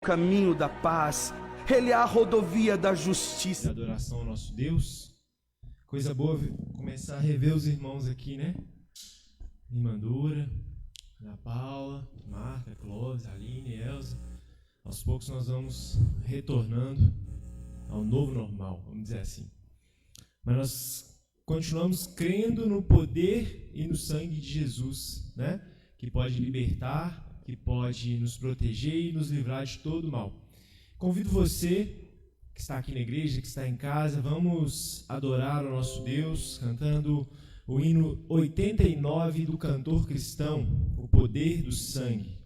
caminho da paz, Ele é a rodovia da justiça. Adoração ao nosso Deus. Coisa boa começar a rever os irmãos aqui, né? Irmã Dura, Ana Paula, Marta, Clóvis, Aline, Elza. Aos poucos nós vamos retornando ao novo normal, vamos dizer assim. Mas nós continuamos crendo no poder e no sangue de Jesus, né? Que pode libertar, que pode nos proteger e nos livrar de todo mal. Convido você que está aqui na igreja, que está em casa, vamos adorar o nosso Deus, cantando o hino 89 do cantor cristão, o poder do sangue.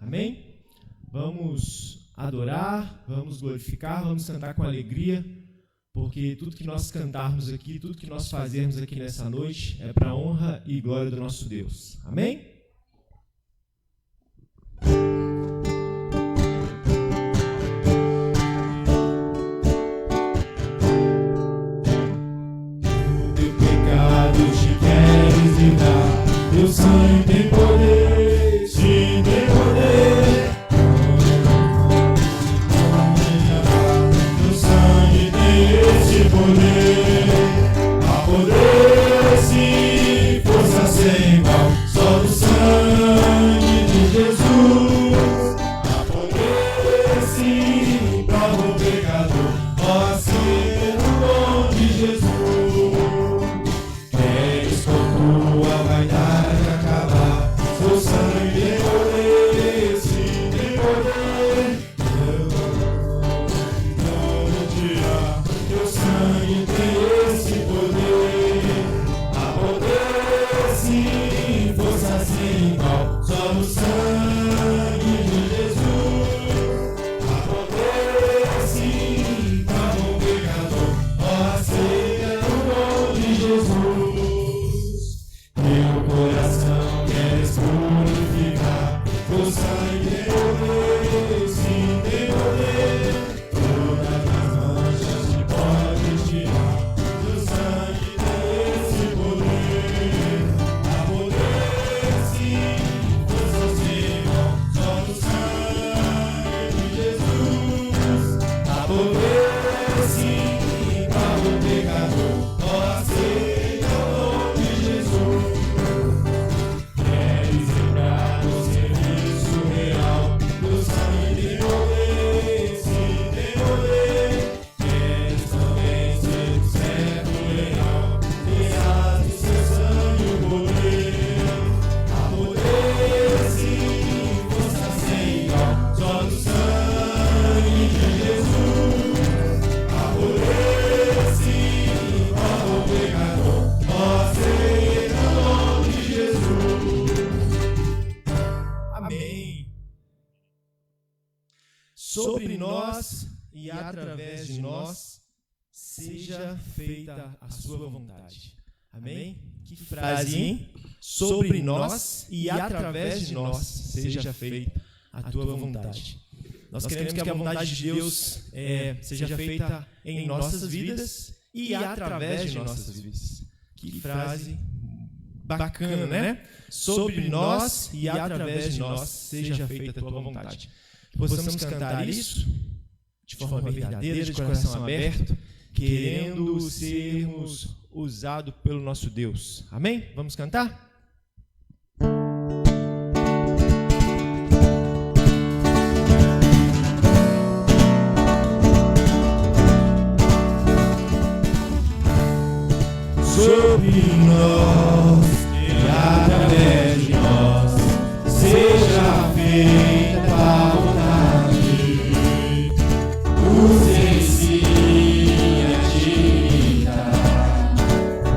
Amém? Vamos adorar, vamos glorificar, vamos cantar com alegria, porque tudo que nós cantarmos aqui, tudo que nós fazermos aqui nessa noite é para a honra e glória do nosso Deus. Amém? Teu sangue tem poder, sim, tem poder. Teu sangue tem esse poder. Há poder, sim, força sem igual. Só do sangue de Jesus. Há poder, sim, para o pecador. Ó, ser o nome de Jesus. Queres com tua vaidade o sangue tem poder, sim, tem poder. Todo dia, teu sangue tem esse poder. Há poder, sim, força sem igual. Só no sangue de Jesus. Há poder, sim, para o pecador. Ó, aceita o nome de Jesus. Meu coração queres purificar, o sangue tem poder, sim, tem poder. Todas as manchas te podes tirar, o sangue tem esse poder. Há poder, sim, força sem igual, só no sangue de Jesus. Há poder, sim, para o pecador, ó, aceita o nome de Jesus. Queres lembrar do serviço real, do sangue tem poder, sim, tem poder. Queres também ser do servo leal, criar do seu sangue o poder. Há poder, sim, força sem igual, só do sangue de Jesus. Há poder, sim, para o pecador, ó, aceita o nome de Jesus. Amém. Sobre nós e através de nós, seja feita a sua vontade. Amém? Que frase, hein? Sobre nós e através de nós, seja feita a tua vontade. Nós queremos que a vontade de Deus seja feita em nossas vidas e através de nossas vidas. Que frase bacana, né? Sobre nós e através de nós, seja feita a tua vontade. Que possamos cantar isso de forma verdadeira, de coração aberto, querendo sermos usados pelo nosso Deus. Amém? Vamos cantar? Sobre nós e através de nós, seja feita a vontade. Nos ensina a te imitar,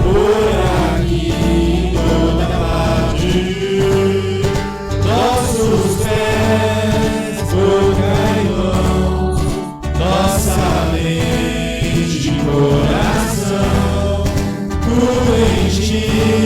por aqui em toda parte. Nossos pés, boca e mãos, nossa mente e coração, tu em ti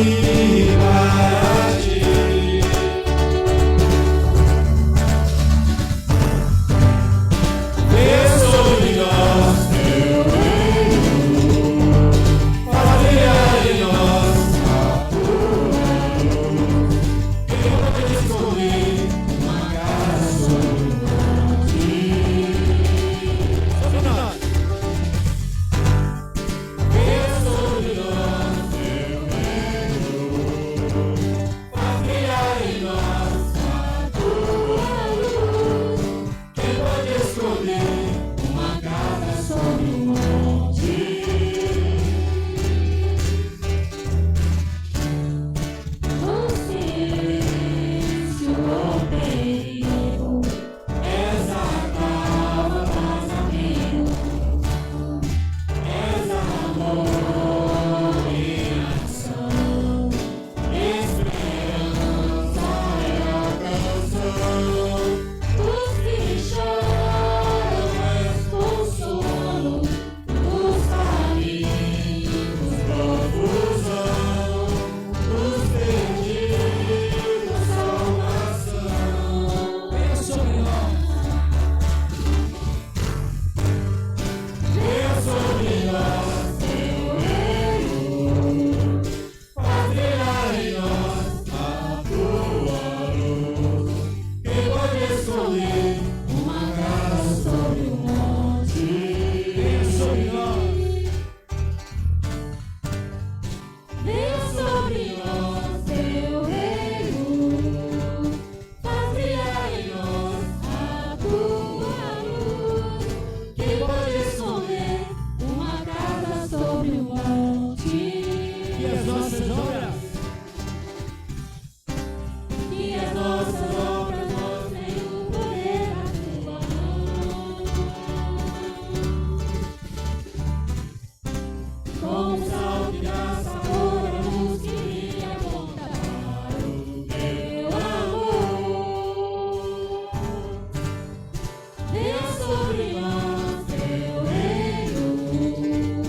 sobre nós teu reino,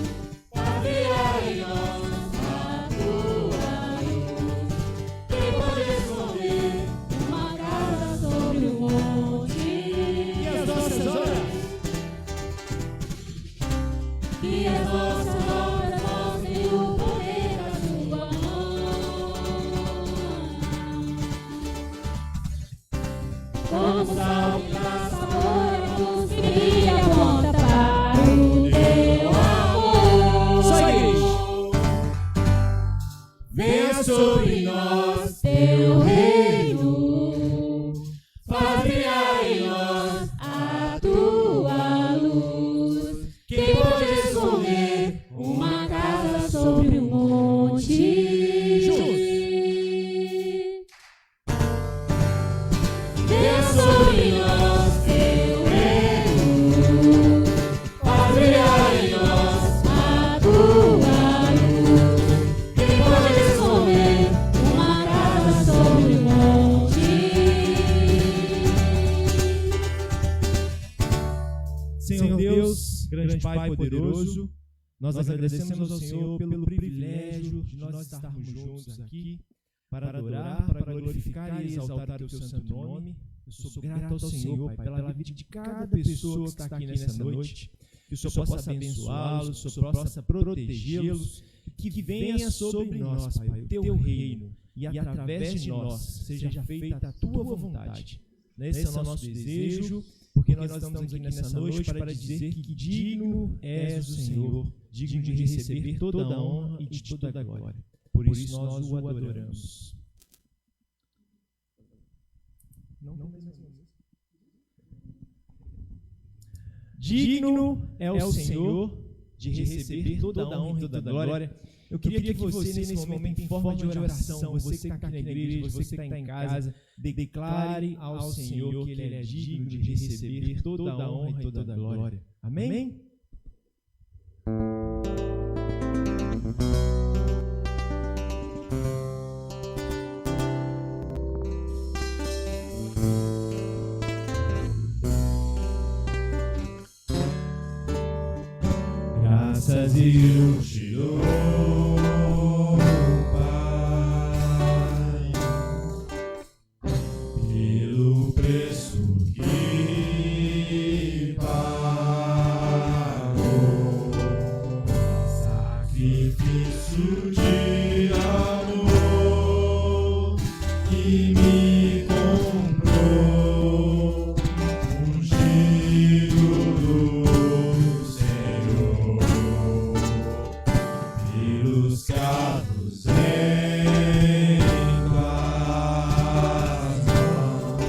fazia em nós a tua luz. Quem pode esconder uma casa sobre o monte? E as nossas obras? Que as nossas obras mostrem o poder da tua mão. Como sal que dá sabor à luz que aponta para o teu amor. Só a igreja. Venha sobre nós teu reino, faz brilhar em nós a tua luz. Quem pode esconder uma casa sobre um monte? Venha sobre nós teu reino, faz brilhar em nós a tua luz. Quem pode esconder uma casa sobre um monte? Senhor Deus, grande Pai poderoso, nós agradecemos ao Senhor pelo privilégio de nós estarmos juntos aqui para adorar, para glorificar e exaltar o teu santo nome. Eu sou grato ao Senhor, Pai, pela vida de cada pessoa que está aqui nessa noite. Que o Senhor possa abençoá-los, que o Senhor possa protegê-los, que venha sobre nós, Pai, o teu reino, e através de nós seja feita a tua vontade. Esse é o nosso desejo, porque nós estamos aqui nessa noite para dizer que digno és o Senhor, digno de receber toda a honra e de toda a glória. Por isso nós o adoramos. Digno é o Senhor de receber toda a honra e toda a glória. Eu queria que você, nesse momento, em forma de oração, você que está aqui na igreja, você que está em casa, declare ao Senhor que Ele é digno de receber toda a honra e toda a glória. Amém? Graças eu te dou, Pai, pelo preço que pagou, sacrifício de amor que me comprou, ungido do Senhor, pelos carros em tuas mãos.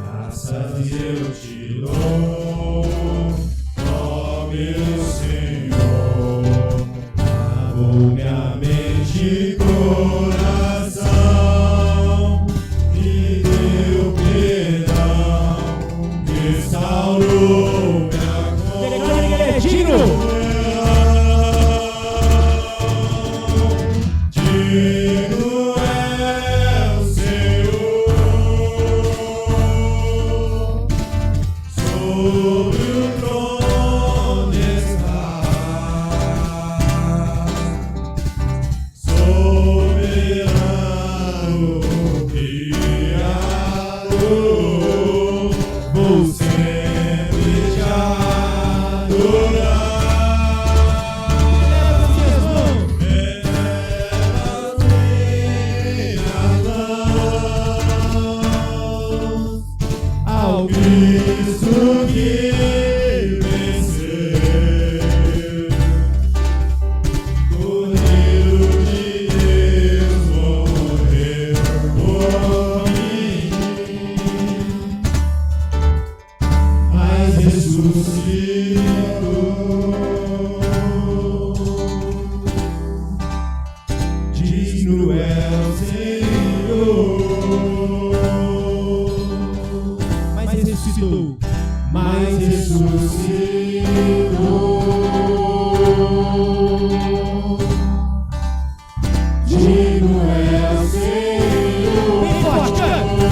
Graças eu te dou, ó meu Senhor, lavou minha mente e coração, me deu perdão, restaurou minha Declare que Ele é digno. Digno é o Senhor, sobre o trono está, soberano Criador, vou sempre te adorar. Ao Cristo que venceu, Cordeiro de Deus morreu por mim, mas ressuscitou. Digno é o Senhor, Mas ressuscitou. mas ressuscitou. Digno é o Senhor, Bem forte, canta.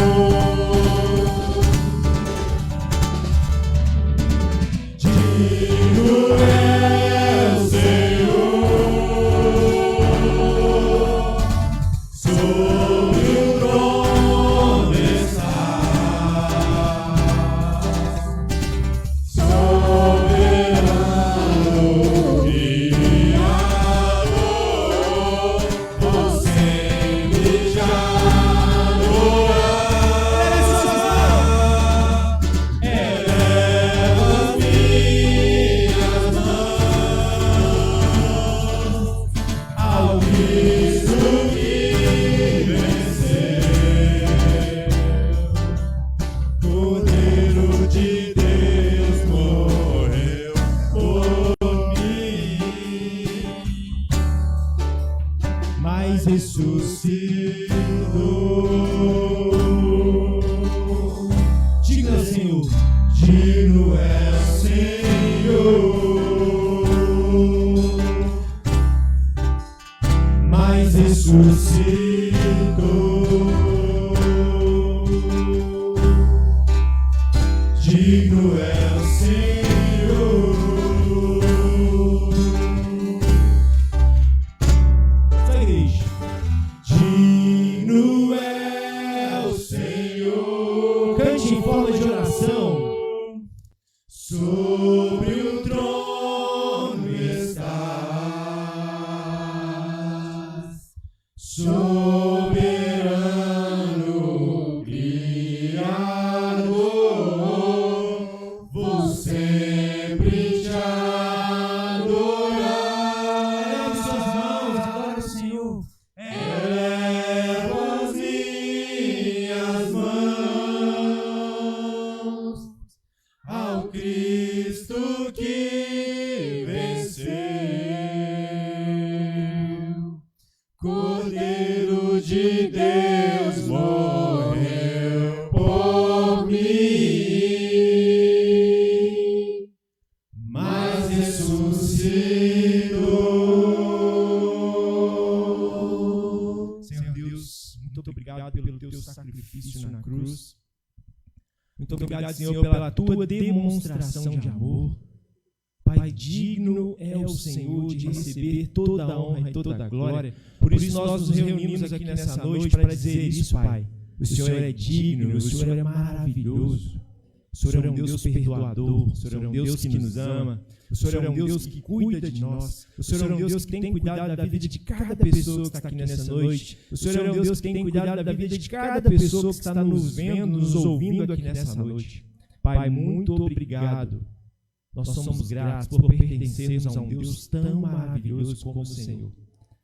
Digno é o Senhor, mas ressuscitou. Digno é o Senhor. Só igreja. Digno é o Senhor. Cante em forma de oração. Sobre o trono estás, soberano Criador, vou sempre te adorar. Eleve suas mãos, adore o Senhor. Elevo as minhas mãos ao Cristo que venceu, Cordeiro de Deus morreu por mim, mas ressuscitou. Senhor Deus, muito obrigado pelo teu sacrifício na cruz. Muito obrigado, Senhor, pela tua demonstração de amor. Pai, digno é o Senhor de receber toda a honra e toda a glória. Por isso nós nos reunimos aqui nessa noite para dizer isso, Pai. O Senhor é digno, o Senhor é maravilhoso. O Senhor é um Deus perdoador, o Senhor é um Deus que nos ama, o Senhor é um Deus que cuida de nós, o Senhor é um Deus que tem cuidado da vida de cada pessoa que está aqui nessa noite, o Senhor é um Deus que tem cuidado da vida de cada pessoa que está nos vendo, nos ouvindo aqui nessa noite. Pai, muito obrigado. Nós somos gratos por pertencermos a um Deus tão maravilhoso como o Senhor.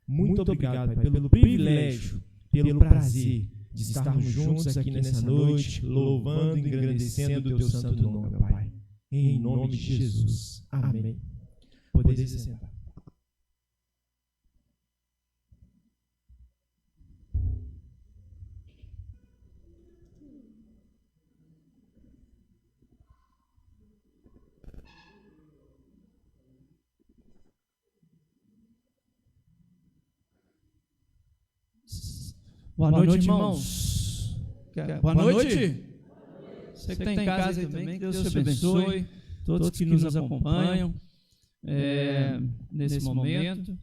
Muito obrigado, Pai, pelo privilégio, pelo prazer de estarmos juntos aqui nessa noite, louvando e engrandecendo o teu santo nome, meu Pai. Em nome de Jesus. Amém. Podeis se sentar. Boa noite, irmãos. Boa noite. Você que está em casa aí também, que Deus te abençoe. Todos que nos acompanham nesse momento.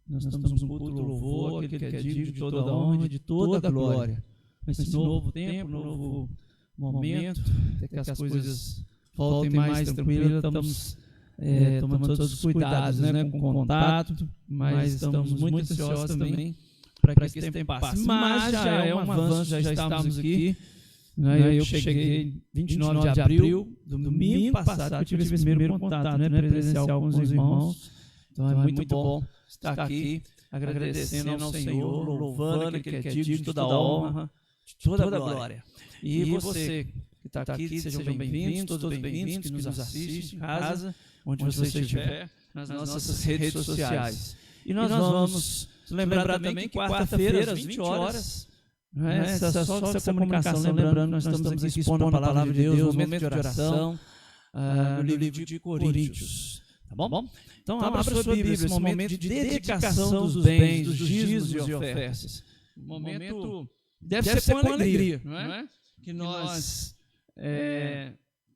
Nós estamos num culto louvor, aquele que é digno de toda a honra e de toda a glória. Nesse novo tempo, novo momento, até que as coisas voltem mais tranquilas, estamos tomando todos os cuidados, né, com contato, mas estamos muito ansiosos também para que esse tempo passe. Mas já é um avanço, já estamos aqui. Né? Eu cheguei 29 de abril, domingo passado, que eu tive esse primeiro contato, né, presencial com os irmãos. Então é muito bom estar aqui, agradecendo ao Senhor, louvando aquele que é digno de toda a honra, de toda a glória. E você que está aqui, sejam bem-vindos, todos bem-vindos, que nos assistem em casa, onde você estiver, nas nossas redes sociais. E nós vamos lembrar também que quarta-feira, às 20 horas, só essa comunicação, lembrando que nós estamos aqui expondo a palavra de Deus, momento de oração, no livro de Coríntios. Tá bom? Então, abra sua Bíblia, esse momento de dedicação dos bens, dos dízimos e ofertas. Um momento deve ser com alegria, não é? Que nós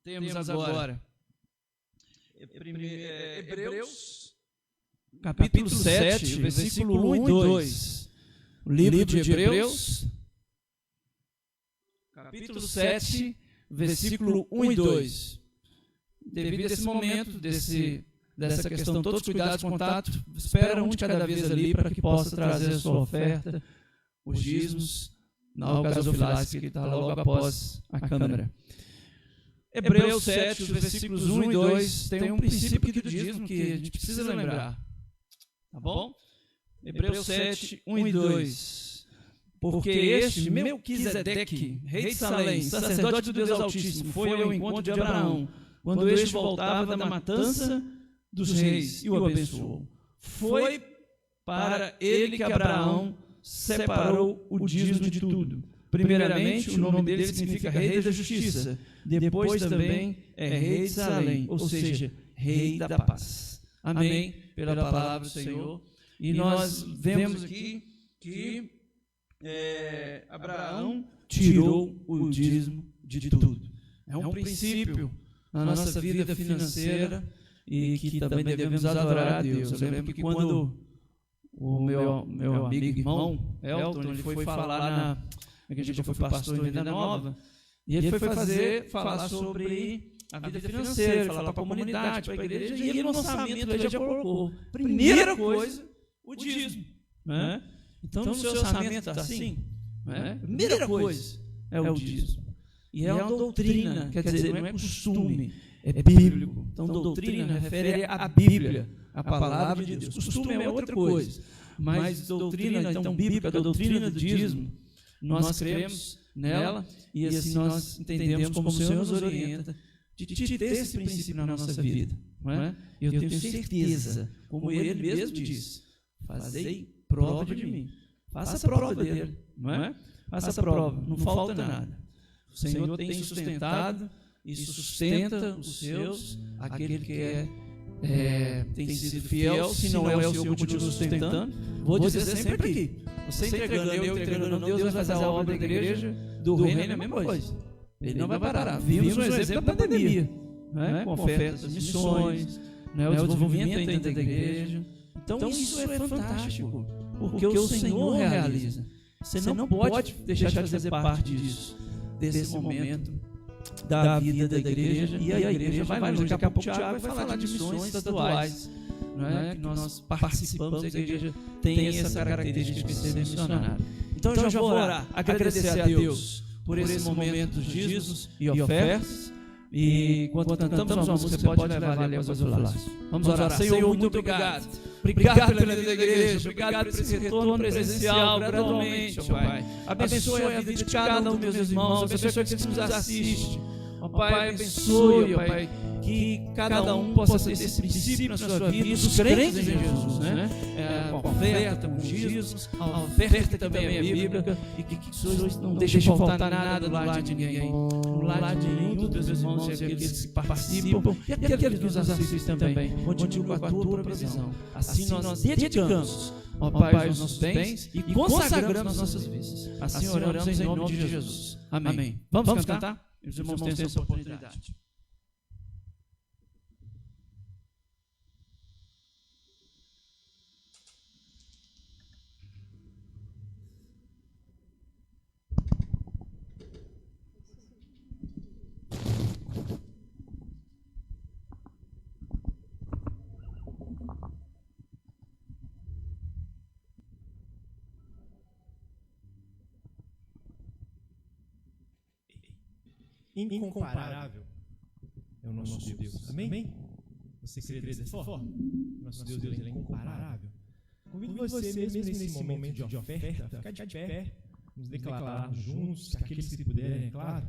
temos agora. Hebreus, capítulo 7, versículo 1 e 2. O livro de Hebreus, capítulo 7, versículo 1 e 2. Devido a esse momento, dessa questão, todos os cuidados de contato, espera um de cada vez ali para que possa trazer a sua oferta, os dízimos, na gasofilácia que está logo após a câmera. Hebreus 7, os versículos 1 e 2, tem um princípio aqui do dízimo que a gente precisa lembrar. Tá bom? Hebreus 7, 1 e 2. Porque este Melquisedeque, rei de Salém, sacerdote do Deus Altíssimo, foi ao encontro de Abraão, quando este voltava da matança dos reis e o abençoou. Foi para ele que Abraão separou o dízimo de tudo. Primeiramente, o nome dele significa Rei da Justiça. Depois também é Rei de Salém, ou seja, Rei da Paz. Amém? Pela palavra do Senhor. E nós vemos aqui que Abraão tirou o dízimo de tudo. É um princípio na nossa vida financeira e que também devemos adorar a Deus. Eu lembro que quando o meu amigo irmão Elton, ele foi falar lá a gente já foi pastor em Venda Nova, e ele foi falar sobre a vida financeira, falar para a comunidade, para a igreja, e no orçamento ele já colocou, primeira coisa, o dízimo. Né? Então, se o seu orçamento está assim, né? Primeira coisa é o dízimo. E é uma doutrina, quer dizer, não é costume, é bíblico. Então, doutrina refere à Bíblia, à palavra de Deus. Costume é outra coisa, mas doutrina, então, bíblica, a doutrina do dízimo, nós cremos nela e assim nós entendemos como o Senhor nos orienta de ter esse princípio na nossa vida. Não é? Eu tenho certeza, como ele mesmo diz, fazei prova de mim. Faça a prova dele. Não é? Faça a prova, não falta nada. O Senhor tem sustentado e sustenta os seus, aquele que tem sido fiel, se não é o Senhor, continua sustentando. Vou dizer sempre aqui, você entregando, eu entregando, Deus vai fazer a obra da igreja, do reino é a mesma coisa. Ele não vai parar. Vimos um exemplo da pandemia, né? Com ofertas, missões, né? O desenvolvimento ainda da igreja. Então isso é fantástico, porque o Senhor realiza. Você não pode deixar de fazer parte disso, desse momento da vida da igreja, e a igreja vai longe. Daqui a pouco o Tiago vai falar de missões estaduais, que nós participamos, a igreja tem essa característica de ser missionária. Então eu já vou orar, agradecer a Deus por esse momento dos dízimos e ofertas, e quando cantamos uma música, você pode levar ali após o laço. Vamos orar. Senhor, muito obrigado. Obrigado pela vida da igreja, obrigado por esse retorno presencial, gradualmente, ó Pai. Abençoe a vida de cada um dos meus irmãos, abençoe aqueles que nos assistem. Ó Pai, abençoe, ó Pai, que cada um possa ter esse princípio na sua vida, os crentes em Jesus, né? Com a oferta, com Jesus, a oferta também é bíblica, e que Jesus não deixe faltar nada no lar de ninguém, no lar de nenhum dos meus irmãos, e aqueles que participam, e aqueles que nos assistem também. Continua com a tua provisão. Assim nós dedicamos, ó Pai, os nossos bens e consagramos nossas vidas. Assim oramos em nome de Jesus. Amém. Vamos cantar? Os irmãos têm essa oportunidade. Incomparável é o nosso Deus. Amém? Você crê dessa forma? Nosso Deus ele é incomparável. Convido você mesmo nesse momento de oferta, ficar de pé, nos declarar juntos, aqueles que puderem, é claro,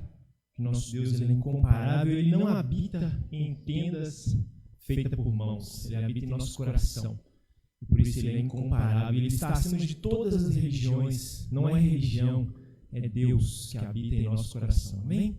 que nosso Deus ele é incomparável, ele não habita em tendas feitas por mãos, ele habita em nosso coração. E por isso ele é incomparável, ele está acima de todas as religiões, não é religião, é Deus que habita em nosso coração. Amém?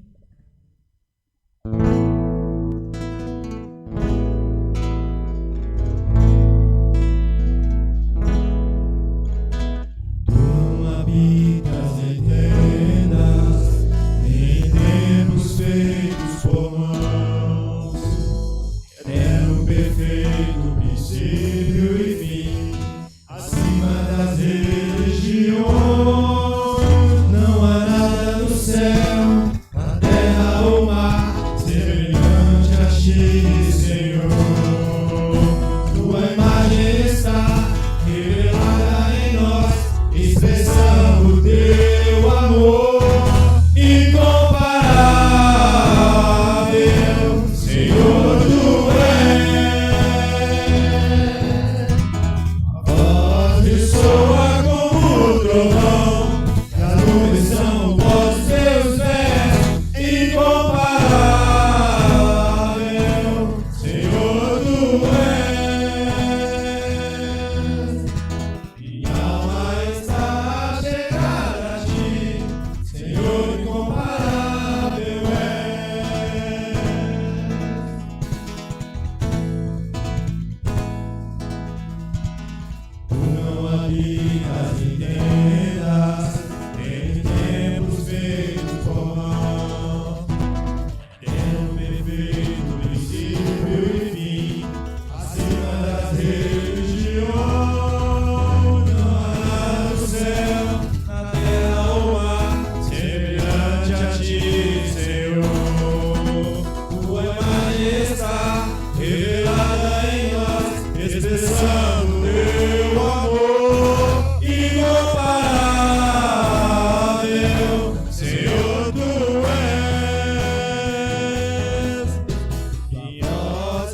Senhor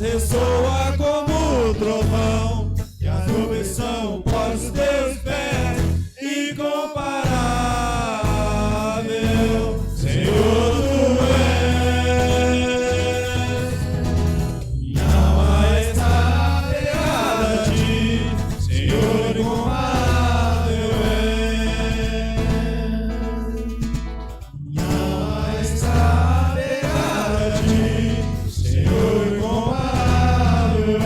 ressoa como o trovão, e as nuvens são pós os teus pés, incomparável, Senhor tu és. Minha alma está pegada a ti, Senhor incomparável és. Minha alma está pegada a ti, Senhor incomparável és.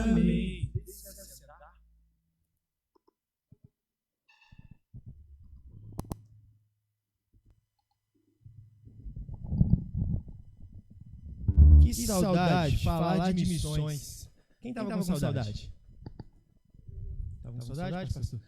Amém. Que saudade falar de missões. Quem estava com saudade? Estava com saudade, pastor?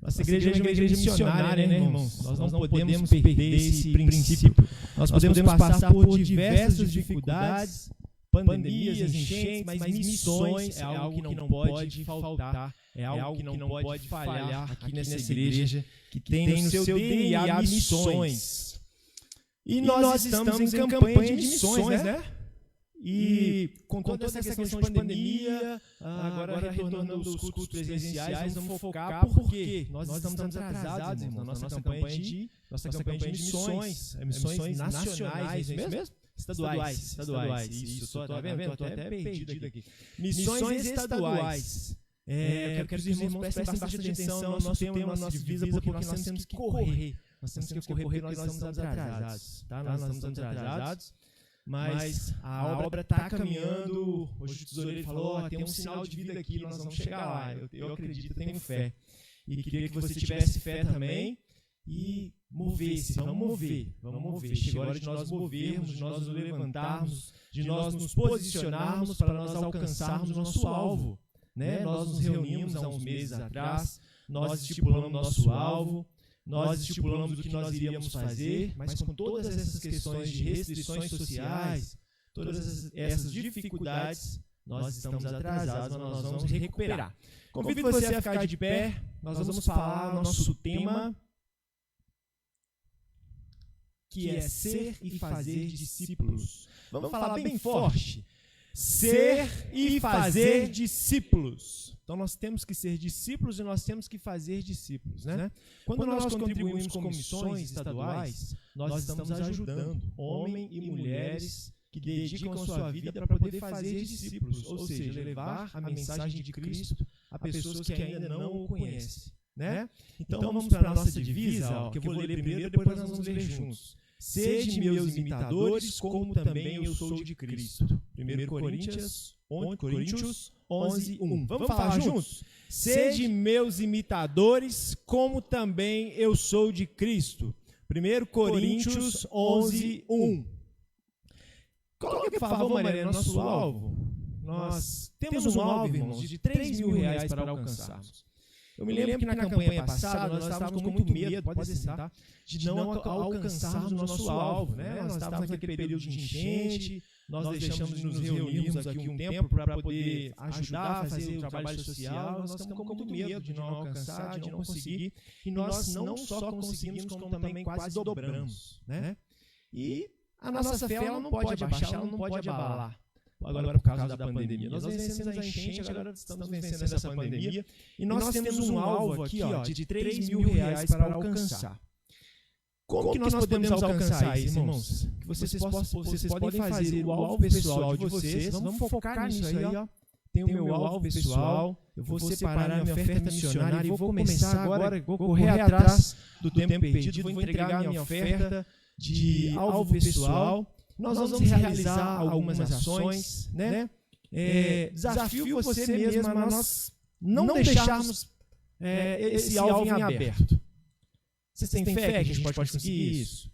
Nossa igreja é uma igreja missionária, né, irmãos? Nós não podemos perder esse princípio. Nós podemos passar por diversas dificuldades, pandemias, enchentes, mas missões é algo que não pode faltar, é algo que não pode falhar aqui nessa igreja, que tem no seu DNA missões. E nós estamos em campanha de missões, né? E com toda essa questão de pandemia, agora retornando aos cultos presenciais, vamos focar porque nós estamos atrasados, irmãos, na nossa campanha de missões, missões nacionais, é isso mesmo? Estaduais, isso, tá vendo? Estou até perdido aqui. Missões estaduais. Eu quero que os irmãos prestem bastante atenção no nosso tema, na nossa divisa, porque nós temos que correr. Nós temos que correr porque nós estamos atrasados, tá? Nós estamos atrasados, mas a obra está caminhando. Hoje o tesoureiro falou, tem um sinal de vida aqui, nós vamos chegar lá. Eu acredito, tenho fé. E queria que você tivesse fé também e movesse, vamos mover. Chegou a hora de nós movermos, de nós nos levantarmos, de nós nos posicionarmos para nós alcançarmos o nosso alvo. Né? Nós nos reunimos há uns meses atrás, nós estipulamos nosso alvo, nós estipulamos o que nós iríamos fazer, mas com todas essas questões de restrições sociais, todas essas dificuldades, nós estamos atrasados, mas nós vamos recuperar. Convido você a ficar de pé, nós vamos falar o nosso tema, que é ser e fazer discípulos. Vamos falar bem forte. Ser e fazer discípulos. Então nós temos que ser discípulos e nós temos que fazer discípulos, né? Quando nós contribuímos com missões estaduais, nós estamos ajudando homens e mulheres que dedicam a sua vida para poder fazer discípulos, ou seja, levar a mensagem de Cristo a pessoas que ainda não o conhecem, né? Então vamos para a nossa divisa, que eu vou ler primeiro, depois nós vamos ler juntos. Sede meus imitadores, como também eu sou de Cristo. 1 Coríntios 11, 1. Vamos falar juntos? Sede meus imitadores, como também eu sou de Cristo. 1 Coríntios 11, 1. Coloque, por favor, Maria, nosso alvo. Nós temos um alvo, irmãos, de R$3.000 para alcançarmos. Eu me lembro que na campanha passada nós estávamos com muito medo, pode sentar, de não alcançarmos o nosso alvo, né? Nós estávamos naquele período de enchente, nós deixamos de nos reunirmos aqui um tempo para poder ajudar a fazer o trabalho social, nós estamos com muito medo de não alcançar, de não conseguir, e nós não só conseguimos, como também quase dobramos, né? E a nossa fé ela não pode abaixar, ela não pode abalar. Agora por causa da pandemia. Nós vencemos a enchente, agora estamos vencendo essa pandemia. E nós temos um alvo aqui de R$3.000 para alcançar. Como que nós podemos alcançar isso, irmãos? Que vocês podem fazer o alvo pessoal de vocês. Vamos focar nisso aí, ó. Tem o meu alvo pessoal. Eu vou separar minha oferta missionária e vou começar agora, vou correr atrás do tempo perdido, vou entregar minha oferta de alvo pessoal. Nós vamos realizar algumas ações, né? Desafio você mesmo a nós não deixarmos esse alvo em aberto. Vocês têm fé que a gente pode conseguir isso?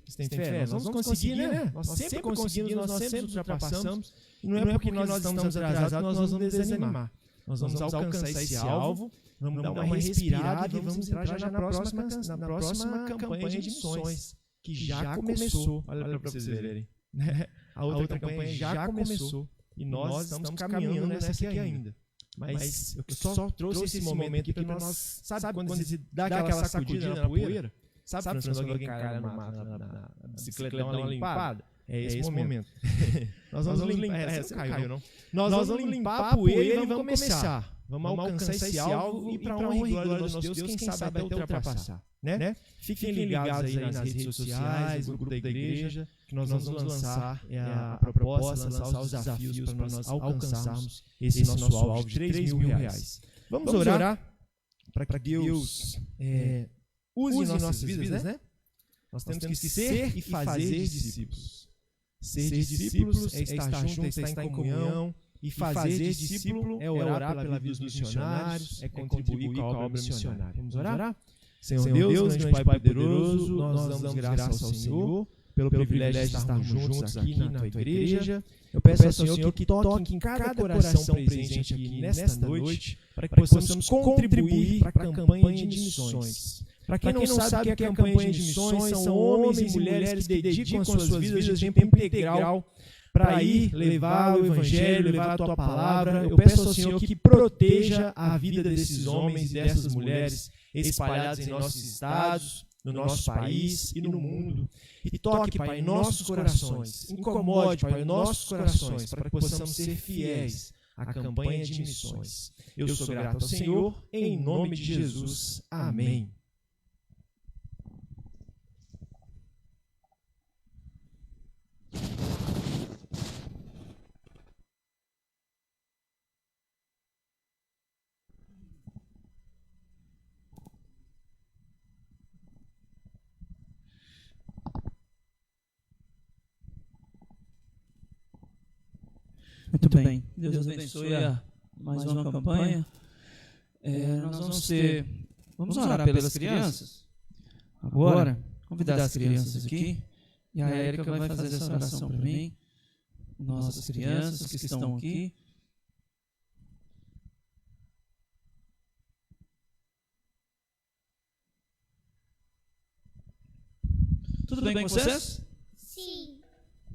Vocês têm fé? Nós vamos conseguir, né? Nós sempre conseguimos, nós sempre ultrapassamos. E não é porque nós estamos atrasados, nós vamos desanimar. Nós vamos alcançar esse alvo, vamos dar uma respirada e vamos entrar já na próxima campanha de missões. Que já começou, olha para vocês verem, né? A outra campanha já começou e nós estamos caminhando nessa aqui ainda. Mas eu só trouxe esse momento aqui para nós, sabe quando você dá aquela sacudida na poeira? Sabe quando alguém cai na bicicleta dá uma limpada? É esse momento. Nós vamos limpar. Você não caiu, não? Nós vamos limpar a poeira e vamos começar. Vamos alcançar esse alvo e para honra e glória do nosso Deus, quem sabe até ultrapassar. Né? Fiquem ligados aí nas redes sociais, no grupo da igreja, que nós vamos lançar a proposta, lançar os desafios para nós alcançarmos esse nosso alvo de R$3.000. Vamos orar para que Deus use em nossas vidas, né? Nós temos que ser e fazer discípulos. Ser discípulos é estar junto, é estar em comunhão. E fazer discípulo é orar pela vida dos missionários, é contribuir com a obra missionária. Vamos orar? Senhor Deus, grande Pai poderoso, nós damos graças ao Senhor pelo privilégio de estarmos juntos aqui na Tua igreja. Eu peço ao Senhor que toque em cada coração presente aqui nesta noite, para que possamos contribuir para a campanha de missões. Para quem não sabe o que é a campanha de missões, são homens e mulheres que dedicam as suas vidas de tempo integral para ir levar o Evangelho, levar a Tua Palavra. Eu peço ao Senhor que proteja a vida desses homens e dessas mulheres espalhados em nossos estados, no nosso país e no mundo. E toque, Pai, em nossos corações, incomode, Pai, em nossos corações, para que possamos ser fiéis à campanha de missões. Eu sou grato ao Senhor, em nome de Jesus. Amém. Muito bem. Deus abençoe a mais uma campanha. Vamos orar pelas crianças. Agora, convidar as crianças aqui. E a Érica vai fazer essa oração para mim. Nossas crianças que estão aqui. Tudo bem com vocês? Sim.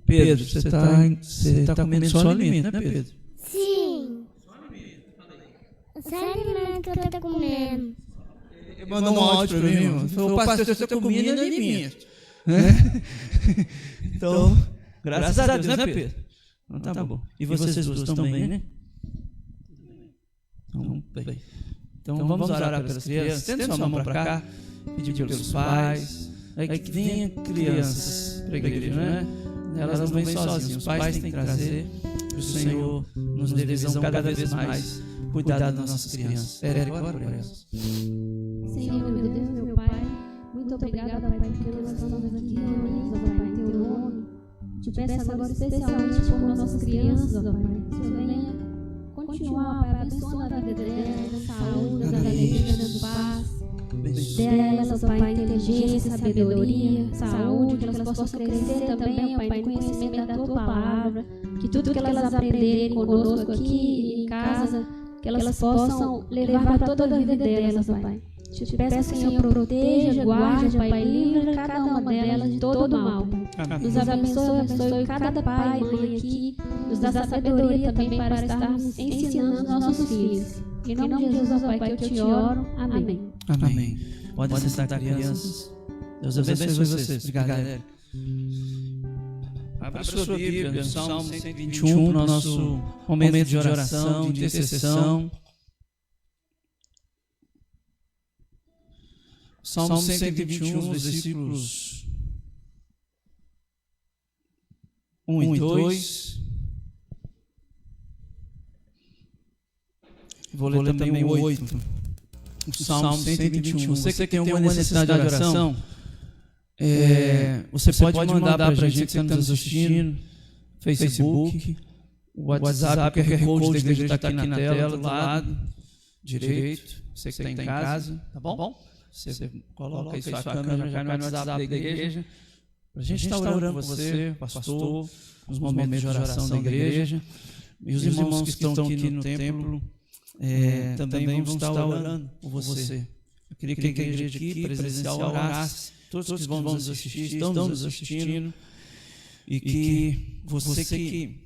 Pedro, você está comendo só alimento, né, Pedro? Sim. Só alimento que eu estou comendo. Mandou um áudio para mim, mano. Falou, pastor, você está comendo alimento. Então, graças a Deus, né, Pedro? Então, tá bom. E vocês duas estão bem, né? Então, vamos orar pelas crianças. Tenta sua mão para cá, pedir pelos pais. Aí que venham crianças para a igreja, né? Elas não vêm sozinhas, os pais têm que trazer para o Senhor nos dê visão cada vez mais, cuidar das nossas crianças. Érica, ora por elas. Senhor, meu Deus, meu Pai, muito obrigada, Pai, porque nós estamos aqui reunidos, ó Pai, em Teu nome. Te peço agora especialmente por nossas crianças, ó Pai, que o Senhor venha continuar, Pai, abençoando a vida delas, dando saúde, dando alegria, dando paz. Delas, ó Pai, inteligência, sabedoria, saúde, que elas possam crescer também, ó Pai, no conhecimento da Tua Palavra, que tudo que elas aprenderem conosco aqui e em casa, que elas possam levar para toda a vida delas, ó Pai. Te peço, Senhor, proteja, guarde, Pai, livra cada uma delas de todo mal, Pai. Nos abençoe cada pai e mãe aqui, nos dá sabedoria também para estarmos ensinando nossos filhos. Em nome de Jesus, ó Pai, que eu te oro. Amém. Amém. Podem sentar, crianças. Deus abençoe vocês. Obrigado, Érica. Abra a sua Bíblia, no Salmo 121, para o nosso momento de oração, de intercessão. Salmo 121, versículos 1 e 2. Vou ler também o 8. O Salmo 121. Você que tem alguma necessidade de oração, você pode mandar para a gente que está nos assistindo, Facebook, o WhatsApp, o QR Code da igreja está aqui na tela, do lado direito. Você que está em casa, tá bom? Você coloca aí sua câmera já no WhatsApp da igreja. A gente está orando por você, pastor, nos momentos de oração da igreja. E os irmãos que estão aqui no templo também vão estar orando por você. Eu queria que a igreja aqui, presencial, orasse. Todos que vão nos assistir, estão nos assistindo. E que você que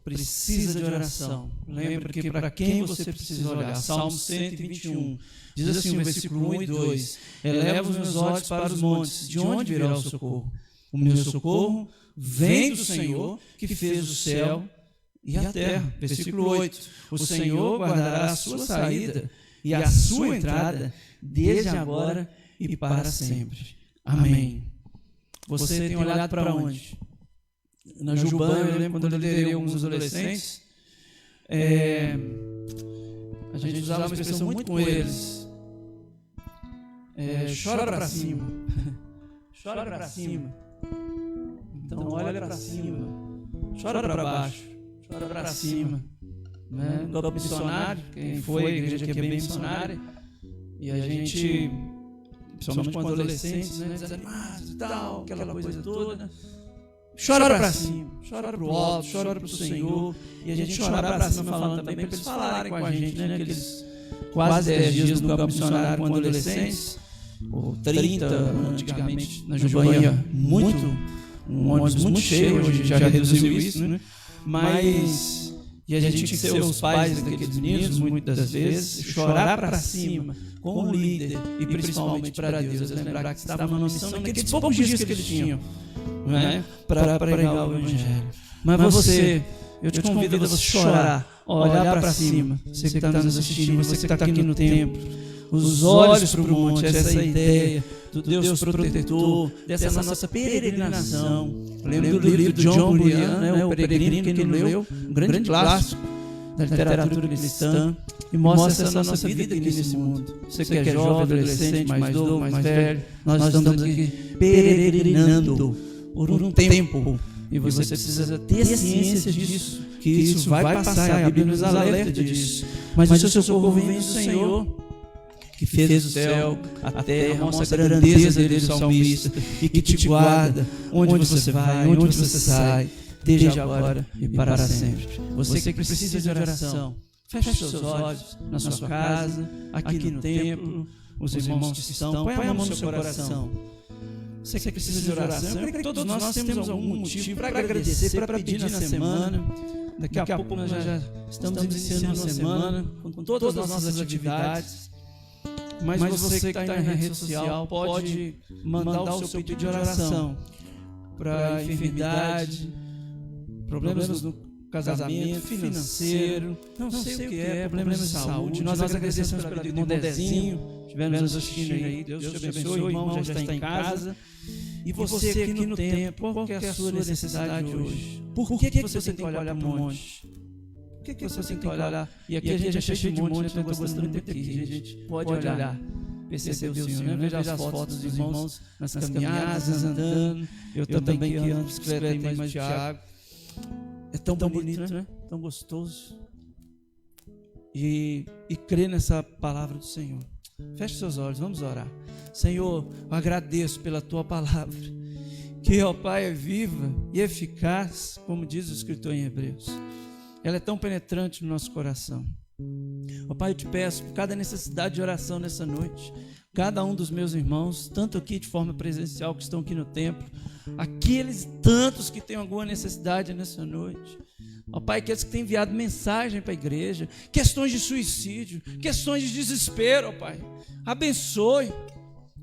precisa de oração, lembre que para quem você precisa olhar, Salmo 121, diz assim o versículo 1 e 2, eleva os meus olhos para os montes, de onde virá o socorro? O meu socorro vem do Senhor, que fez o céu e a terra. Versículo 8. O Senhor guardará a sua saída e a sua entrada, desde agora e para sempre. Amém. Você tem olhado para onde? Na Juban, eu lembro quando eu liderei alguns adolescentes, a gente usava uma expressão muito com eles. Chora para cima. Chora para cima. Então olha para cima. Chora para baixo. Chora para cima. Né? No campo missionário, quem foi, a igreja aqui é bem missionária, e a gente, principalmente com adolescentes, né, desanimados e tal, aquela coisa toda, chora para cima, chora para o alto, chora para o Senhor, e a gente chora para cima falando também para eles falarem com a gente, né, aqueles quase 10 dias no campo missionário com adolescentes, ou 30 antigamente na Jubanha, um ônibus muito cheio, hoje já reduziu isso, né? Mas e a gente tinha que ser os pais daqueles meninos, muitas das vezes, chorar para cima com o líder e principalmente para Deus, lembrar que estava numa missão naqueles poucos dias que eles tinham, né, para pregar o Evangelho. Mas você, eu te convido a você chorar, olhar para cima, você que está nos assistindo, você que está aqui no templo, os olhos para o monte, essa ideia do Deus protetor, dessa nossa peregrinação. Lembro do livro de John Bunyan, né, O Peregrino, quem não leu, um grande clássico da literatura cristã, e mostra essa nossa vida aqui nesse mundo. Você que é jovem, adolescente, mais novo, mais velho, nós estamos aqui peregrinando por um tempo, e você precisa ter ciência disso, que isso vai passar, a Bíblia nos alerta disso. Mas o seu socorro vem do Senhor, que fez o céu, a terra, mostra a grandeza dele, o salmista, e que te guarda onde você vai, onde você sai, desde agora e para sempre. Você que precisa de oração, feche seus olhos na sua casa, aqui no templo, os irmãos que estão, põe a mão no seu coração. Você que precisa de oração, eu creio que todos nós temos algum motivo para agradecer, para pedir na semana. Daqui a pouco nós já estamos iniciando uma semana com todas as nossas atividades. Mas você que está aí na rede social pode mandar o seu pedido de oração para enfermidade, problemas no casamento, financeiro, não sei o que é, problemas de saúde. Nós agradecemos pela vida do irmão Dezinho, estivermos nos assistindo aí. Deus te abençoe, o irmão já está em casa. E você aqui no templo, qual que é a sua necessidade hoje? Por que você tem que olhar para o monte? Por que você tem que olhar? E aqui a gente é cheio de monte, né? Estou gostando muito aqui. A gente pode olhar, perceber o Senhor, né? Veja as fotos dos irmãos nas caminhadas, andando. Eu também que ando de bicicleta, mais o Thiago. É tão bonito, né? Tão gostoso. E crer nessa palavra do Senhor. Feche seus olhos, vamos orar. Senhor, eu agradeço pela Tua palavra, que, ó Pai, é viva e eficaz, como diz o escritor em Hebreus. Ela é tão penetrante no nosso coração. Ó Pai, eu te peço por cada necessidade de oração nessa noite, cada um dos meus irmãos, tanto aqui de forma presencial que estão aqui no templo, aqueles tantos que têm alguma necessidade nessa noite. Ó Pai, aqueles que têm enviado mensagem para a igreja, questões de suicídio, questões de desespero, ó Pai, abençoe.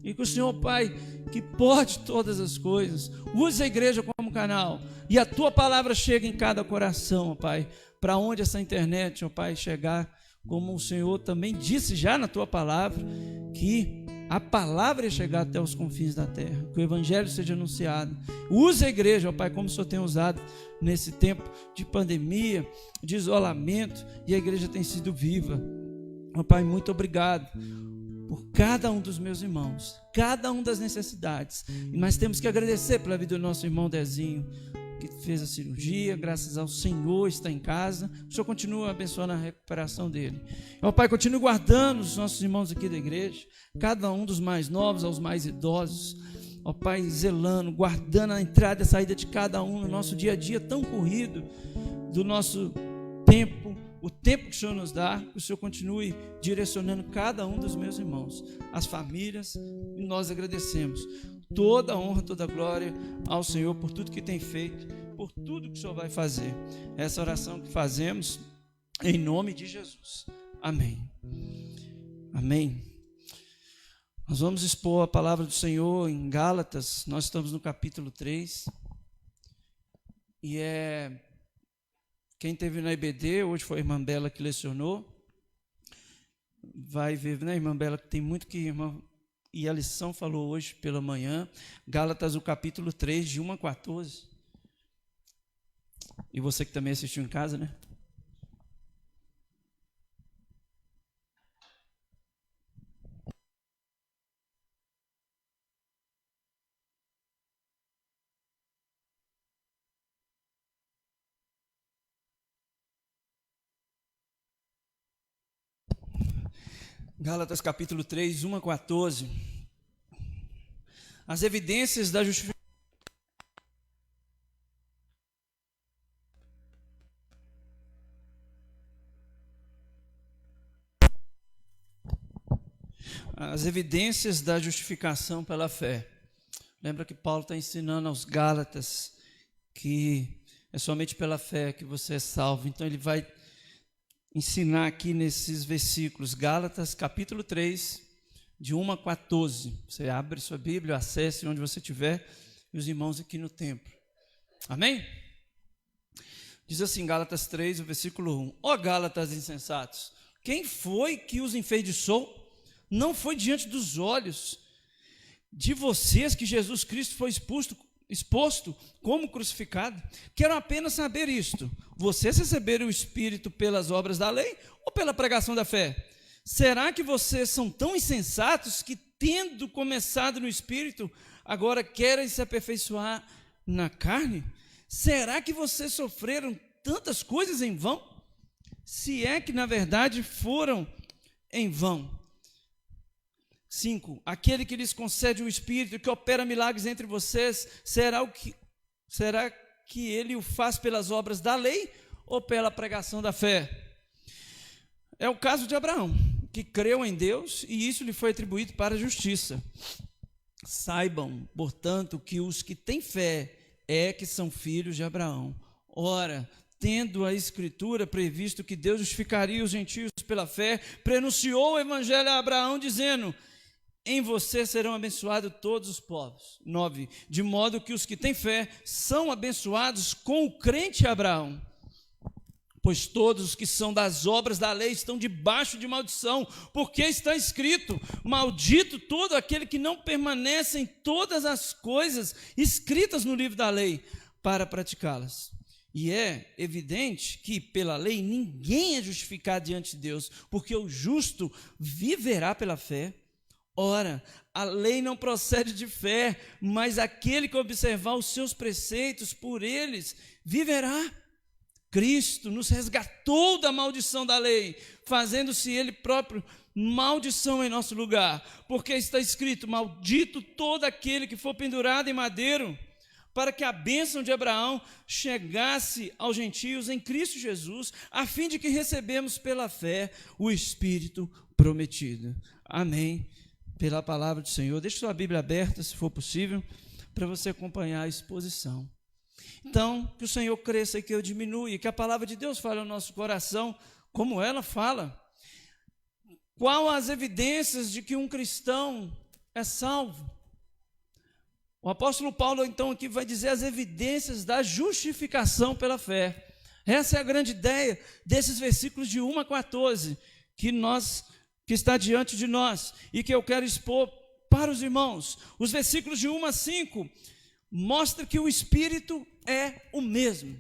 E que o Senhor, Pai, que pode todas as coisas, use a igreja como canal, e a Tua palavra chegue em cada coração, ó Pai, para onde essa internet, ó Pai, chegar, como o Senhor também disse já na Tua palavra, que a palavra ia chegar até os confins da terra, que o Evangelho seja anunciado. Use a igreja, ó Pai, como o Senhor tem usado nesse tempo de pandemia, de isolamento, e a igreja tem sido viva. Ó Pai, muito obrigado por cada um dos meus irmãos, cada um das necessidades. Mas temos que agradecer pela vida do nosso irmão Dezinho, que fez a cirurgia, graças ao Senhor, está em casa. O Senhor continua abençoando a recuperação dele. Ó Pai, continue guardando os nossos irmãos aqui da igreja, cada um dos mais novos aos mais idosos. Ó Pai, zelando, guardando a entrada e a saída de cada um no nosso dia a dia tão corrido, do nosso tempo, o tempo que o Senhor nos dá, que o Senhor continue direcionando cada um dos meus irmãos, as famílias, e nós agradecemos. Toda a honra, toda a glória ao Senhor por tudo que tem feito, por tudo que o Senhor vai fazer. Essa oração que fazemos em nome de Jesus. Amém. Amém. Nós vamos expor a palavra do Senhor em Gálatas, nós estamos no capítulo 3, e quem teve na IBD, hoje foi a irmã Bela que lecionou, vai ver, né, irmã Bela, que tem muito que irmã, e a lição falou hoje pela manhã, Gálatas, o capítulo 3, de 1 a 14, e você que também assistiu em casa, né? Gálatas capítulo 3, 1 a 14. As evidências da justificação. As evidências da justificação pela fé. Lembra que Paulo está ensinando aos Gálatas que é somente pela fé que você é salvo. Então ele vai ensinar aqui nesses versículos, Gálatas capítulo 3, de 1 a 14. Você abre sua Bíblia, acesse onde você estiver, e os irmãos aqui no templo. Amém? Diz assim, Gálatas 3, o versículo 1. Ó Gálatas insensatos, quem foi que os enfeitiçou? Não foi diante dos olhos de vocês que Jesus Cristo foi exposto como crucificado? Quero apenas saber isto: vocês receberam o Espírito pelas obras da lei ou pela pregação da fé? Será que vocês são tão insensatos que, tendo começado no Espírito, agora querem se aperfeiçoar na carne? Será que vocês sofreram tantas coisas em vão? Se é que na verdade foram em vão. 5. Aquele que lhes concede o Espírito, que opera milagres entre vocês, será que ele o faz pelas obras da lei ou pela pregação da fé? É o caso de Abraão, que creu em Deus e isso lhe foi atribuído para a justiça. Saibam, portanto, que os que têm fé que são filhos de Abraão. Ora, tendo a Escritura previsto que Deus justificaria os gentios pela fé, prenunciou o evangelho a Abraão, dizendo: em você serão abençoados todos os povos. 9. De modo que os que têm fé são abençoados com o crente Abraão. Pois todos os que são das obras da lei estão debaixo de maldição, porque está escrito: maldito todo aquele que não permanece em todas as coisas escritas no livro da lei, para praticá-las. E é evidente que pela lei ninguém é justificado diante de Deus, porque o justo viverá pela fé. Ora, a lei não procede de fé, mas aquele que observar os seus preceitos, por eles viverá. Cristo nos resgatou da maldição da lei, fazendo-se ele próprio maldição em nosso lugar, porque está escrito: maldito todo aquele que for pendurado em madeiro, para que a bênção de Abraão chegasse aos gentios em Cristo Jesus, a fim de que recebemos pela fé o Espírito prometido. Amém. Pela palavra do Senhor. Deixe sua Bíblia aberta, se for possível, para você acompanhar a exposição. Então, que o Senhor cresça e que eu diminua, e que a palavra de Deus fale ao nosso coração, como ela fala. Qual as evidências de que um cristão é salvo? O apóstolo Paulo, então, aqui vai dizer as evidências da justificação pela fé. Essa é a grande ideia desses versículos de 1 a 14, que está diante de nós, e que eu quero expor para os irmãos. Os versículos de 1 a 5 mostram que o Espírito é o mesmo.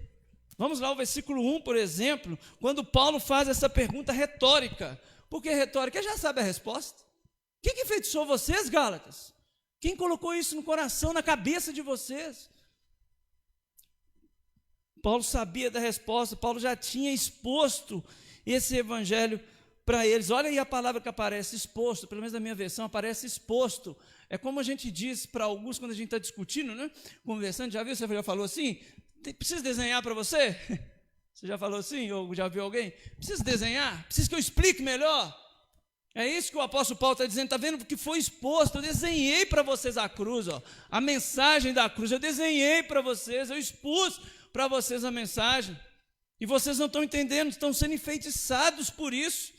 Vamos lá, o versículo 1, por exemplo, quando Paulo faz essa pergunta retórica. Por que retórica? Ele já sabe a resposta. Quem que enfeitiçou vocês, Gálatas? Quem colocou isso no coração, na cabeça de vocês? Paulo sabia da resposta, Paulo já tinha exposto esse evangelho para eles. Olha aí a palavra que aparece, exposto, pelo menos na minha versão aparece exposto. É como a gente diz para alguns quando a gente está discutindo, né? Conversando, já viu? Você já falou assim? Precisa desenhar para você? Você já falou assim? Ou já viu alguém? Precisa desenhar? Precisa que eu explique melhor? É isso que o apóstolo Paulo está dizendo. Está vendo que foi exposto? Eu desenhei para vocês a cruz, ó, a mensagem da cruz. Eu desenhei para vocês, eu expus para vocês a mensagem. E vocês não estão entendendo, estão sendo enfeitiçados por isso.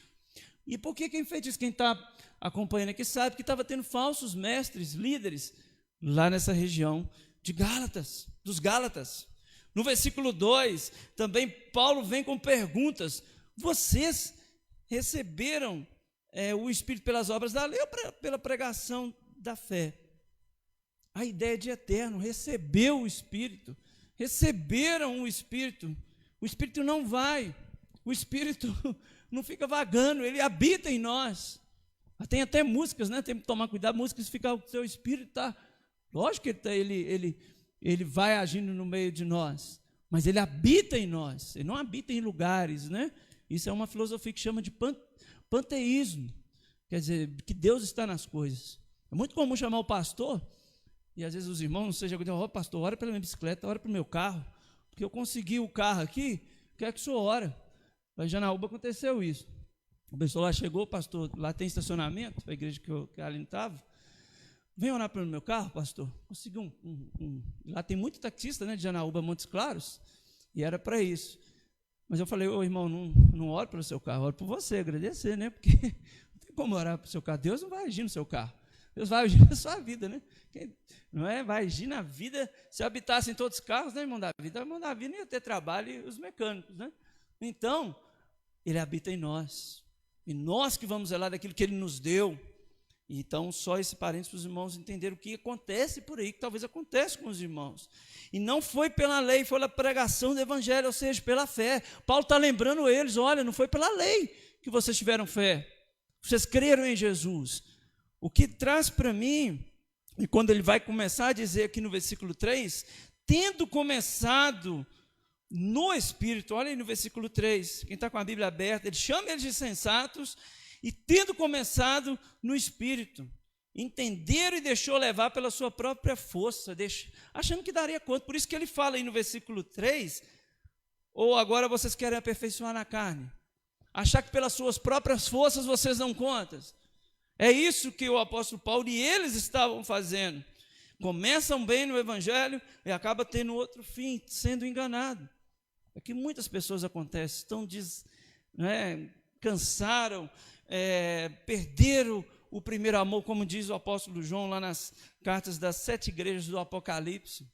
E por que enfeitiça? Quem está acompanhando aqui sabe que estava tendo falsos mestres, líderes, lá nessa região de Gálatas, dos Gálatas. No versículo 2, também Paulo vem com perguntas. Vocês receberam o Espírito pelas obras da lei ou pela pregação da fé? A ideia de eterno, recebeu o Espírito, receberam o Espírito. O Espírito não vai, o Espírito não fica vagando, ele habita em nós. Tem até músicas, né? Tem que tomar cuidado, músicas ficar o seu Espírito tá. Lógico que ele vai agindo no meio de nós, mas ele habita em nós, ele não habita em lugares, né? Isso é uma filosofia que chama de panteísmo, quer dizer, que Deus está nas coisas. É muito comum chamar o pastor, e às vezes os irmãos, não seja, pastor, ora pela minha bicicleta, ora pelo meu carro, porque eu consegui o carro aqui, quer que o senhor ora. Lá em Janaúba aconteceu isso. O pessoal lá chegou, pastor, lá tem estacionamento, a igreja que a Aline estava. Vem orar pelo meu carro, pastor. Consegui lá tem muito taxista, né, de Janaúba, Montes Claros, e era para isso. Mas eu falei, irmão, não oro pelo seu carro, oro por você, agradecer, né, porque não tem como orar pelo seu carro. Deus não vai agir no seu carro. Deus vai agir na sua vida, né? Não é? Vai agir na vida. Se habitasse em todos os carros, né, irmão Davi? Irmão Davi não ia ter trabalho e os mecânicos, né? Então, ele habita em nós. E nós que vamos zelar daquilo que ele nos deu. Então, só esse parênteses para os irmãos entenderem o que acontece por aí, que talvez aconteça com os irmãos. E não foi pela lei, foi pela pregação do evangelho, ou seja, pela fé. Paulo está lembrando eles, olha, não foi pela lei que vocês tiveram fé. Vocês creram em Jesus. O que traz para mim, e quando ele vai começar a dizer aqui no versículo 3, tendo começado no Espírito, olha aí no versículo 3, quem está com a Bíblia aberta, ele chama eles de sensatos, e tendo começado no Espírito, entenderam e deixou levar pela sua própria força, achando que daria conta. Por isso que ele fala aí no versículo 3, ou agora vocês querem aperfeiçoar na carne, achar que pelas suas próprias forças vocês dão contas. É isso que o apóstolo Paulo e eles estavam fazendo. Começam bem no evangelho e acabam tendo outro fim, sendo enganado. É que muitas pessoas acontecem, cansaram, perderam o primeiro amor, como diz o apóstolo João lá nas cartas das 7 igrejas do Apocalipse.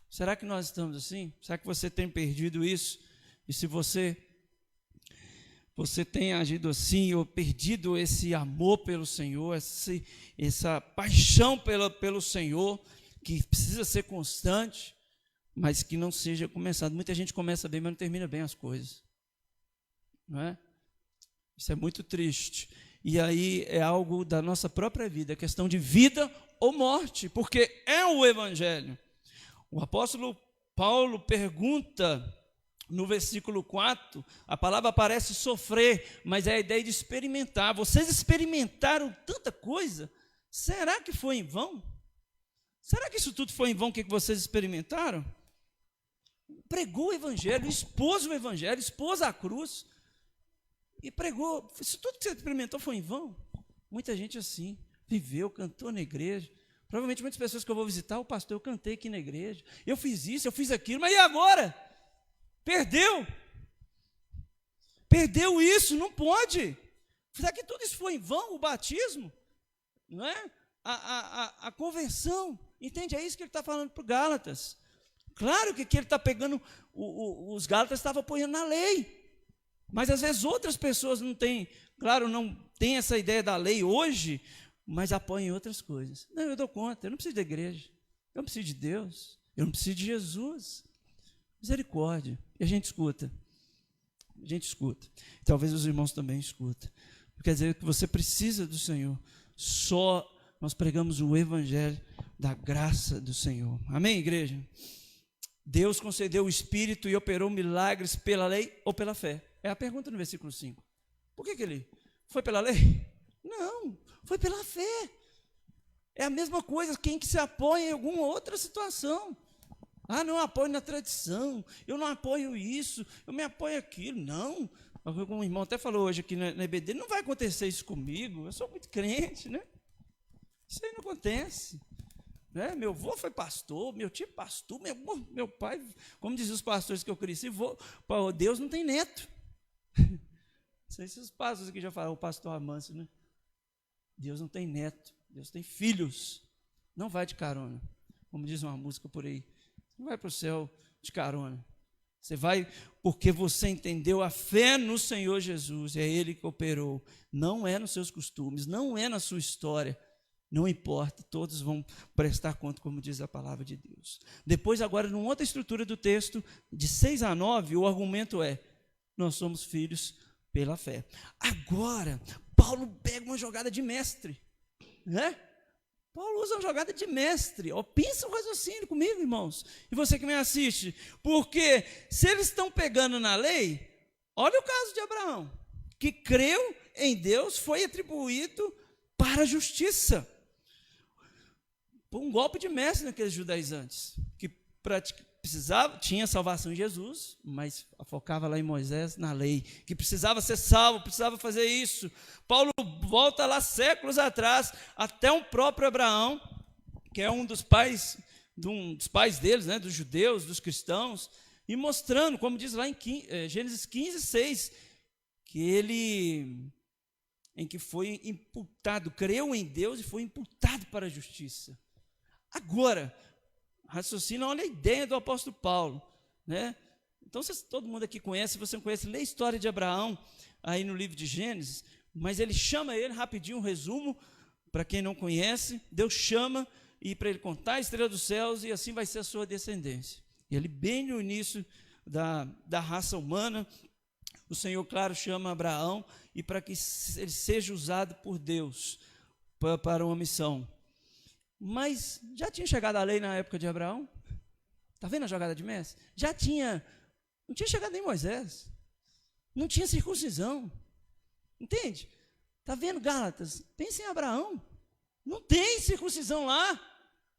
Será que nós estamos assim? Será que você tem perdido isso? E se você tem agido assim, ou perdido esse amor pelo Senhor, essa paixão pelo Senhor, que precisa ser constante, mas que não seja começado. Muita gente começa bem, mas não termina bem as coisas. Não é? Isso é muito triste. E aí é algo da nossa própria vida, é questão de vida ou morte, porque é o Evangelho. O apóstolo Paulo pergunta no versículo 4, a palavra parece sofrer, mas é a ideia de experimentar. Vocês experimentaram tanta coisa, será que foi em vão? Será que isso tudo foi em vão que vocês experimentaram? Pregou o Evangelho, expôs o Evangelho, expôs a cruz, e pregou. Isso tudo que você experimentou foi em vão? Muita gente assim, viveu, cantou na igreja. Provavelmente muitas pessoas que eu vou visitar, o pastor, eu cantei aqui na igreja, eu fiz isso, eu fiz aquilo, mas e agora? Perdeu isso, não pode. Será que tudo isso foi em vão, o batismo? Não é? A conversão, entende? É isso que ele está falando para os Gálatas. Claro que aqui ele está pegando, os Gálatas estavam apoiando na lei, mas às vezes outras pessoas não têm essa ideia da lei hoje, mas apoiam em outras coisas. Não, eu dou conta, eu não preciso da igreja, eu não preciso de Deus, eu não preciso de Jesus. Misericórdia. E a gente escuta. Talvez os irmãos também escutem. Quer dizer que você precisa do Senhor. Só nós pregamos o Evangelho da graça do Senhor. Amém, igreja? Deus concedeu o Espírito e operou milagres pela lei ou pela fé? É a pergunta no versículo 5. Por que ele foi pela lei? Não, foi pela fé. É a mesma coisa quem que se apoia em alguma outra situação. Não apoio na tradição, eu não apoio isso, eu me apoio aquilo. Não, como o irmão até falou hoje aqui na EBD, não vai acontecer isso comigo, eu sou muito crente, né? Isso aí não acontece. Né? Meu avô foi pastor, meu tio pastor, meu pai, como diziam os pastores que eu cresci, Deus não tem neto. Não sei se os pastores aqui já falaram, o pastor Amâncio, né? Deus não tem neto, Deus tem filhos. Não vai de carona, como diz uma música por aí. Não vai para o céu de carona. Você vai porque você entendeu a fé no Senhor Jesus. É Ele que operou. Não é nos seus costumes, não é na sua história. Não importa, todos vão prestar conta, como diz a palavra de Deus. Depois, agora, numa outra estrutura do texto, de 6 a 9, o argumento é: nós somos filhos pela fé. Agora, Paulo pega uma jogada de mestre, né? Paulo usa uma jogada de mestre. Pensa o raciocínio comigo, irmãos. E você que me assiste. Porque se eles estão pegando na lei, olha o caso de Abraão, que creu em Deus, foi atribuído para a justiça. Um golpe de mestre naqueles judaizantes, que precisava, tinha salvação em Jesus, mas focava lá em Moisés, na lei, que precisava ser salvo, precisava fazer isso. Paulo volta lá séculos atrás, até um próprio Abraão, que é um dos pais deles, né, dos judeus, dos cristãos, e mostrando, como diz lá em Gênesis 15, 6, que ele, em que foi imputado, creu em Deus e foi imputado para a justiça. Agora, raciocina, olha a ideia do apóstolo Paulo, né? Então, todo mundo aqui conhece, se você não conhece, lê a história de Abraão, aí no livro de Gênesis, mas ele chama ele, rapidinho, um resumo, para quem não conhece, Deus chama, e para ele contar a estrela dos céus, e assim vai ser a sua descendência. E ele, bem no início da raça humana, o Senhor, claro, chama Abraão, e para que ele seja usado por Deus, para uma missão. Mas já tinha chegado a lei na época de Abraão? Está vendo a jogada de mestre? Não tinha chegado nem Moisés. Não tinha circuncisão. Entende? Está vendo, Gálatas? Pensa em Abraão. Não tem circuncisão lá.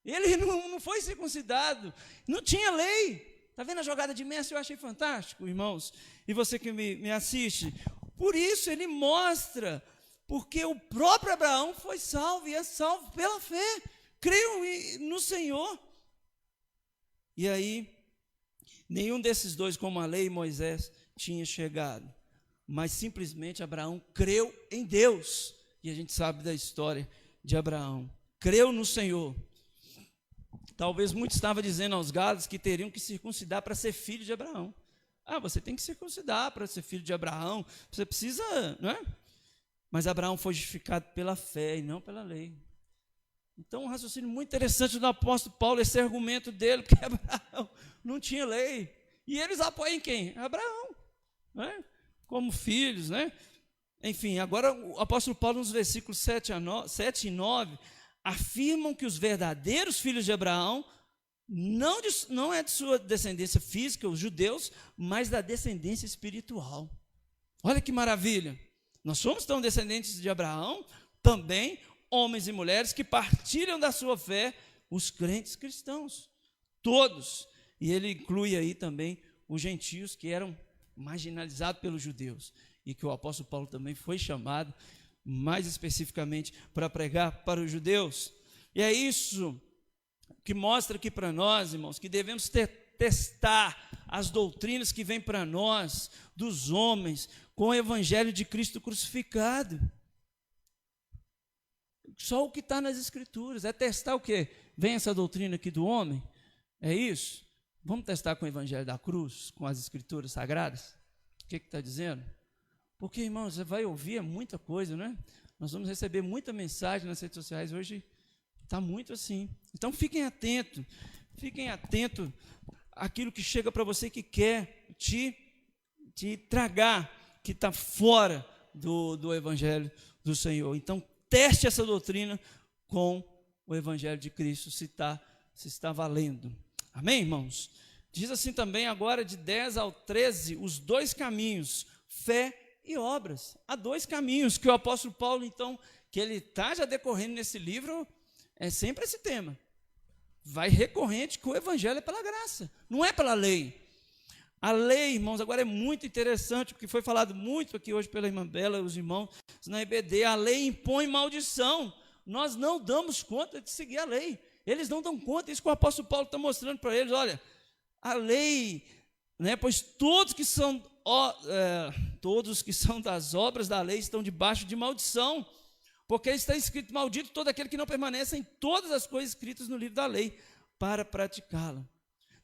Ele não foi circuncidado. Não tinha lei. Está vendo a jogada de mestre? Eu achei fantástico, irmãos. E você que me assiste. Por isso ele mostra, porque o próprio Abraão foi salvo e é salvo pela fé. Creu no Senhor. E aí, nenhum desses dois, como a lei e Moisés, tinha chegado. Mas simplesmente Abraão creu em Deus. E a gente sabe da história de Abraão. Creu no Senhor. Talvez muitos estavam dizendo aos Gálatas que teriam que circuncidar para ser filho de Abraão. Você tem que circuncidar para ser filho de Abraão. Você precisa, não é? Mas Abraão foi justificado pela fé e não pela lei. Então, um raciocínio muito interessante do apóstolo Paulo, esse argumento dele, porque Abraão não tinha lei. E eles apoiam quem? Abraão, né? Como filhos, né? Enfim, agora o apóstolo Paulo, nos versículos 7 e 9, afirmam que os verdadeiros filhos de Abraão não é de sua descendência física, os judeus, mas da descendência espiritual. Olha que maravilha! Nós somos tão descendentes de Abraão, também homens e mulheres que partilham da sua fé, os crentes cristãos, todos. E ele inclui aí também os gentios que eram marginalizados pelos judeus, e que o apóstolo Paulo também foi chamado, mais especificamente, para pregar para os judeus. E é isso que mostra aqui para nós, irmãos, que devemos testar as doutrinas que vêm para nós, dos homens, com o evangelho de Cristo crucificado. Só o que está nas Escrituras. É testar o quê? Vem essa doutrina aqui do homem? É isso? Vamos testar com o evangelho da cruz, com as Escrituras sagradas? O que está dizendo? Porque, irmãos, você vai ouvir muita coisa, né? Nós vamos receber muita mensagem nas redes sociais hoje, está muito assim. Então, fiquem atentos àquilo que chega para você que quer te tragar, que está fora do evangelho do Senhor. Então, teste essa doutrina com o evangelho de Cristo, se está valendo. Amém, irmãos? Diz assim também agora, de 10 ao 13, os dois caminhos, fé e obras. Há dois caminhos que o apóstolo Paulo, então, que ele está já decorrendo nesse livro, é sempre esse tema. Vai recorrente que o evangelho é pela graça, não é pela lei. A lei, irmãos, agora é muito interessante, porque foi falado muito aqui hoje pela irmã Bela, os irmãos na EBD, a lei impõe maldição. Nós não damos conta de seguir a lei. Eles não dão conta, isso que o apóstolo Paulo está mostrando para eles. Olha, a lei, né, pois todos que são das obras da lei estão debaixo de maldição. Porque está escrito: maldito todo aquele que não permanece em todas as coisas escritas no livro da lei, para praticá-la.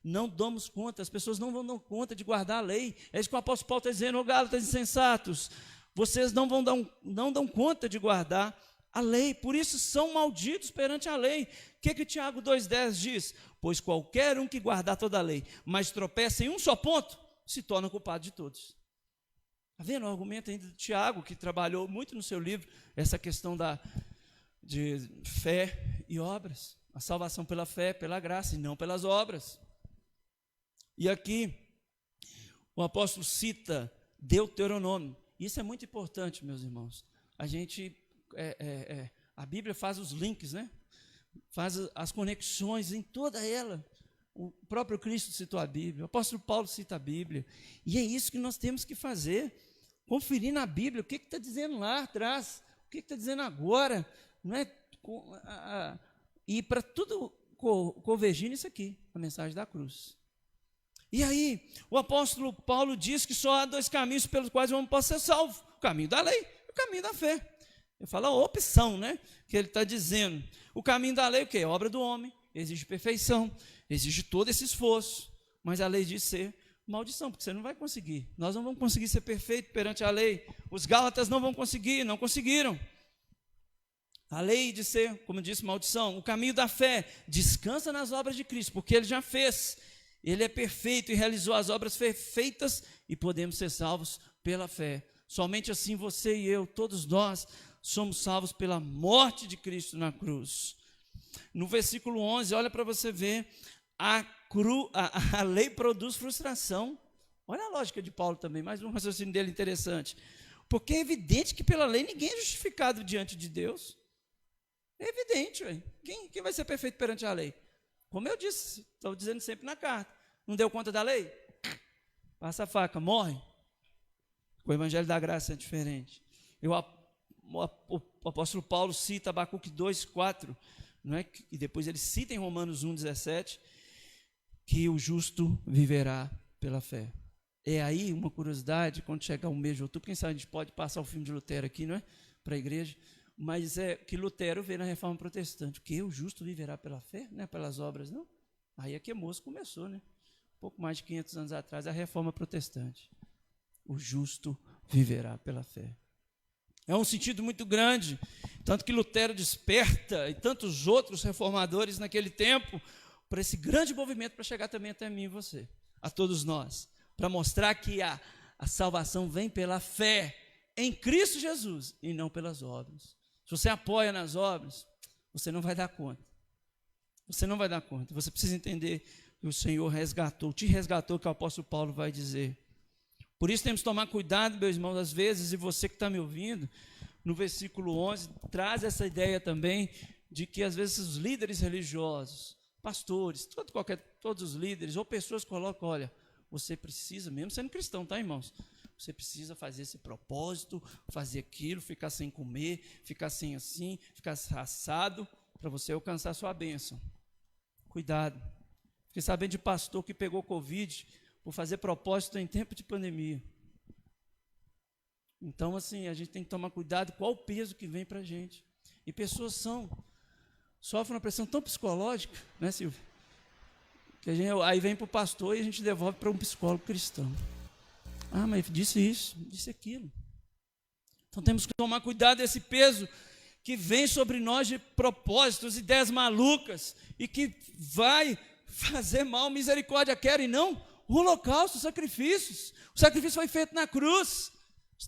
Não damos conta, as pessoas não vão dar conta de guardar a lei. É isso que o apóstolo Paulo está dizendo: ô Gálatas insensatos, vocês não dão conta de guardar a lei, por isso são malditos perante a lei. O que Tiago 2,10 diz? Pois qualquer um que guardar toda a lei, mas tropeça em um só ponto, se torna culpado de todos. Está vendo o argumento ainda de Tiago, que trabalhou muito no seu livro, essa questão de fé e obras, a salvação pela fé, pela graça, e não pelas obras. E aqui, o apóstolo cita Deuteronômio. Isso é muito importante, meus irmãos. A Bíblia faz os links, né? Faz as conexões em toda ela. O próprio Cristo citou a Bíblia, o apóstolo Paulo cita a Bíblia. E é isso que nós temos que fazer. Conferir na Bíblia o que está dizendo lá atrás, o que está dizendo agora. Não é? E para tudo convergir nisso aqui, a mensagem da cruz. E aí, o apóstolo Paulo diz que só há 2 caminhos pelos quais o homem pode ser salvo: o caminho da lei e o caminho da fé. Ele fala a opção, né? Que ele está dizendo. O caminho da lei, o quê? É obra do homem, exige perfeição, exige todo esse esforço. Mas a lei diz ser maldição, porque você não vai conseguir. Nós não vamos conseguir ser perfeitos perante a lei. Os Gálatas não vão conseguir, não conseguiram. A lei de ser, como disse, maldição. O caminho da fé descansa nas obras de Cristo, porque Ele já fez. Ele é perfeito e realizou as obras perfeitas e podemos ser salvos pela fé. Somente assim você e eu, todos nós, somos salvos pela morte de Cristo na cruz. No versículo 11, olha para você ver, a lei produz frustração. Olha a lógica de Paulo também, mais um raciocínio dele interessante. Porque é evidente que pela lei ninguém é justificado diante de Deus. É evidente, ué. Quem vai ser perfeito perante a lei? Como eu disse, estou dizendo sempre na carta. Não deu conta da lei? Passa a faca, morre. O evangelho da graça é diferente. O apóstolo Paulo cita Abacuque 2,4, não é? E depois ele cita em Romanos 1,17, que o justo viverá pela fé. É aí uma curiosidade, quando chegar o mês de outubro, quem sabe a gente pode passar o filme de Lutero aqui, não é? Para a igreja. Mas é que Lutero veio na reforma protestante. O que? O justo viverá pela fé, não é pelas obras, não? Aí é que a moça começou, né? Pouco mais de 500 anos atrás, a reforma protestante. O justo viverá pela fé. É um sentido muito grande, tanto que Lutero desperta e tantos outros reformadores naquele tempo para esse grande movimento para chegar também até mim e você, a todos nós, para mostrar que a salvação vem pela fé em Cristo Jesus e não pelas obras. Se você apoia nas obras, você não vai dar conta. Você não vai dar conta. Você precisa entender que o Senhor resgatou, te resgatou, que o apóstolo Paulo vai dizer. Por isso temos que tomar cuidado, meus irmãos, às vezes, e você que está me ouvindo, no versículo 11, traz essa ideia também de que às vezes os líderes religiosos, pastores, todos os líderes, ou pessoas colocam, olha, você precisa, mesmo sendo cristão, tá, irmãos? Você precisa fazer esse propósito, fazer aquilo, ficar sem comer, ficar sem assim, ficar assado, para você alcançar a sua bênção. Cuidado. Fiquei sabendo de pastor que pegou Covid por fazer propósito em tempo de pandemia. Então, assim, a gente tem que tomar cuidado qual o peso que vem para a gente. E pessoas sofrem uma pressão tão psicológica, né, Silvio? Que aí vem para o pastor e a gente devolve para um psicólogo cristão. Ah, mas disse isso, disse aquilo. Então temos que tomar cuidado desse peso que vem sobre nós de propósitos, ideias malucas, e que vai fazer mal, misericórdia quer, e não o holocausto, os sacrifícios. O sacrifício foi feito na cruz.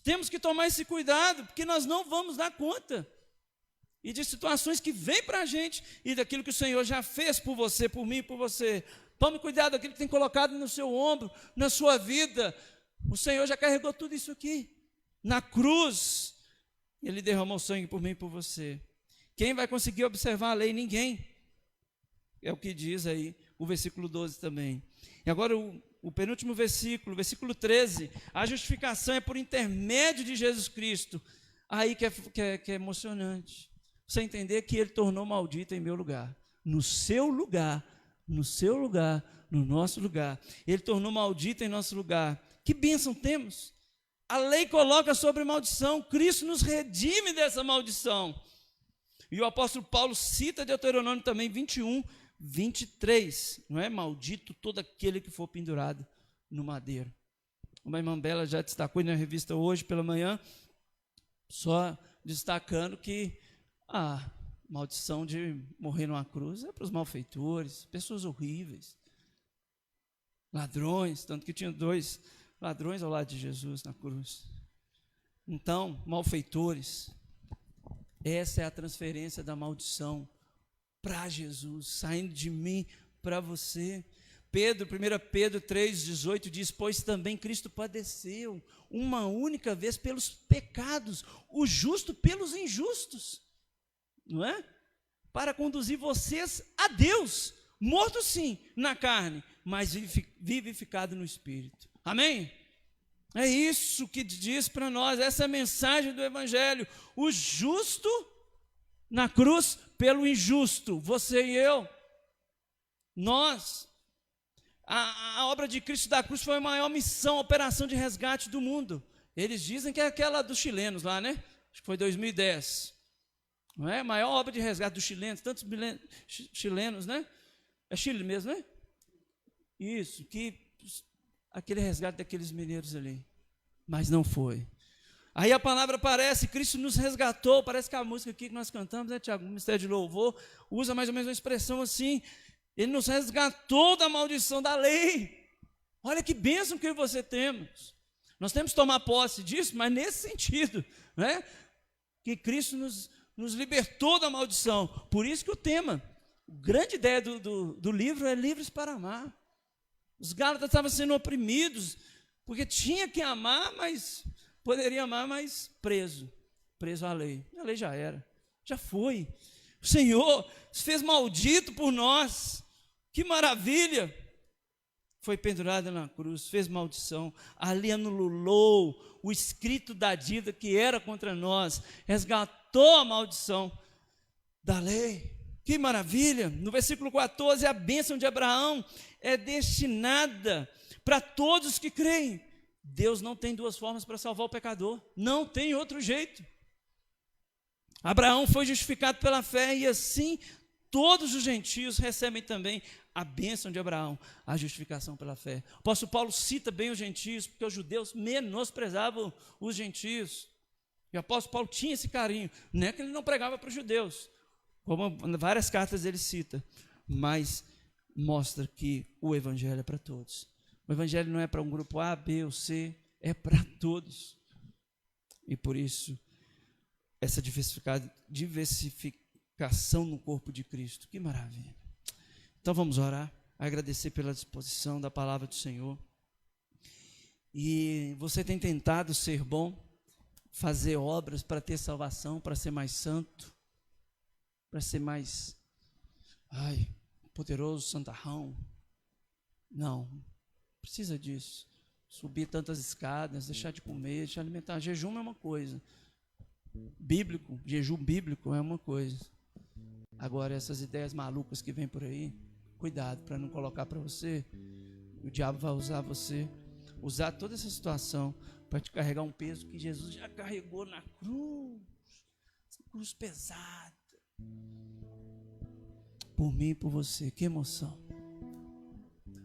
Temos que tomar esse cuidado, porque nós não vamos dar conta. E de situações que vêm para a gente, e daquilo que o Senhor já fez por você, por mim, por você. Tome cuidado daquilo que tem colocado no seu ombro, na sua vida. O Senhor já carregou tudo isso aqui. Na cruz, Ele derramou sangue por mim e por você. Quem vai conseguir observar a lei? Ninguém. É o que diz aí o versículo 12 também. E agora o penúltimo versículo, versículo 13. A justificação é por intermédio de Jesus Cristo. Aí que é emocionante. Você entender que Ele tornou maldito em meu lugar. No seu lugar, no nosso lugar. Ele tornou maldito em nosso lugar. Que bênção temos! A lei coloca sobre maldição, Cristo nos redime dessa maldição. E o apóstolo Paulo cita Deuteronômio também 21, 23. Não é? Maldito todo aquele que for pendurado no madeiro. Uma irmã Bela já destacou na revista hoje pela manhã, só destacando que a maldição de morrer numa cruz é para os malfeitores, pessoas horríveis, ladrões, tanto que tinha 2 ladrões ao lado de Jesus na cruz. Então, malfeitores, essa é a transferência da maldição para Jesus, saindo de mim para você. 1 Pedro 3,18 diz: pois também Cristo padeceu uma única vez pelos pecados, o justo pelos injustos, não é? Para conduzir vocês a Deus, morto sim na carne, mas vivificado no Espírito. Amém? É isso que diz para nós, essa é a mensagem do Evangelho. O justo na cruz pelo injusto, você e eu, nós. A obra de Cristo da cruz foi a maior missão, operação de resgate do mundo. Eles dizem que é aquela dos chilenos lá, né? Acho que foi 2010. Não é? A maior obra de resgate dos chilenos, tantos chilenos, né? É Chile mesmo, né? Isso, que aquele resgate daqueles mineiros ali. Mas não foi. Aí a palavra aparece, Cristo nos resgatou. Parece que a música aqui que nós cantamos, né, Tiago? O Ministério de Louvor usa mais ou menos uma expressão assim. Ele nos resgatou da maldição da lei. Olha que bênção que eu e você temos. Nós temos que tomar posse disso, mas nesse sentido, né? Que Cristo nos libertou da maldição. Por isso que o tema, a grande ideia do livro é livres para amar. Os Gálatas estavam sendo oprimidos, porque tinha que amar, mas poderia amar, mas preso à lei. A lei já era, já foi. O Senhor se fez maldito por nós. Que maravilha! Foi pendurada na cruz, fez maldição, ali anulou o escrito da dívida que era contra nós, resgatou a maldição da lei. Que maravilha! No versículo 14, a bênção de Abraão é destinada para todos que creem. Deus não tem 2 formas para salvar o pecador, não tem outro jeito. Abraão foi justificado pela fé e assim todos os gentios recebem também a bênção de Abraão, a justificação pela fé. O apóstolo Paulo cita bem os gentios, porque os judeus menosprezavam os gentios. E o apóstolo Paulo tinha esse carinho. Não é que ele não pregava para os judeus, como várias cartas ele cita, mas mostra que o evangelho é para todos. O evangelho não é para um grupo A, B ou C, é para todos. E por isso, essa diversificação no corpo de Cristo, que maravilha. Então vamos orar, agradecer pela disposição da palavra do Senhor. E você tem tentado ser bom, fazer obras para ter salvação, para ser mais santo, para ser mais poderoso, santarrão. Não, precisa disso. Subir tantas escadas, deixar de comer, deixar de alimentar. Jejum é uma coisa. Bíblico, jejum bíblico é uma coisa. Agora, essas ideias malucas que vêm por aí, cuidado para não colocar para você. O diabo vai usar toda essa situação para te carregar um peso que Jesus já carregou na cruz. Essa cruz pesada. Por mim e por você, que emoção.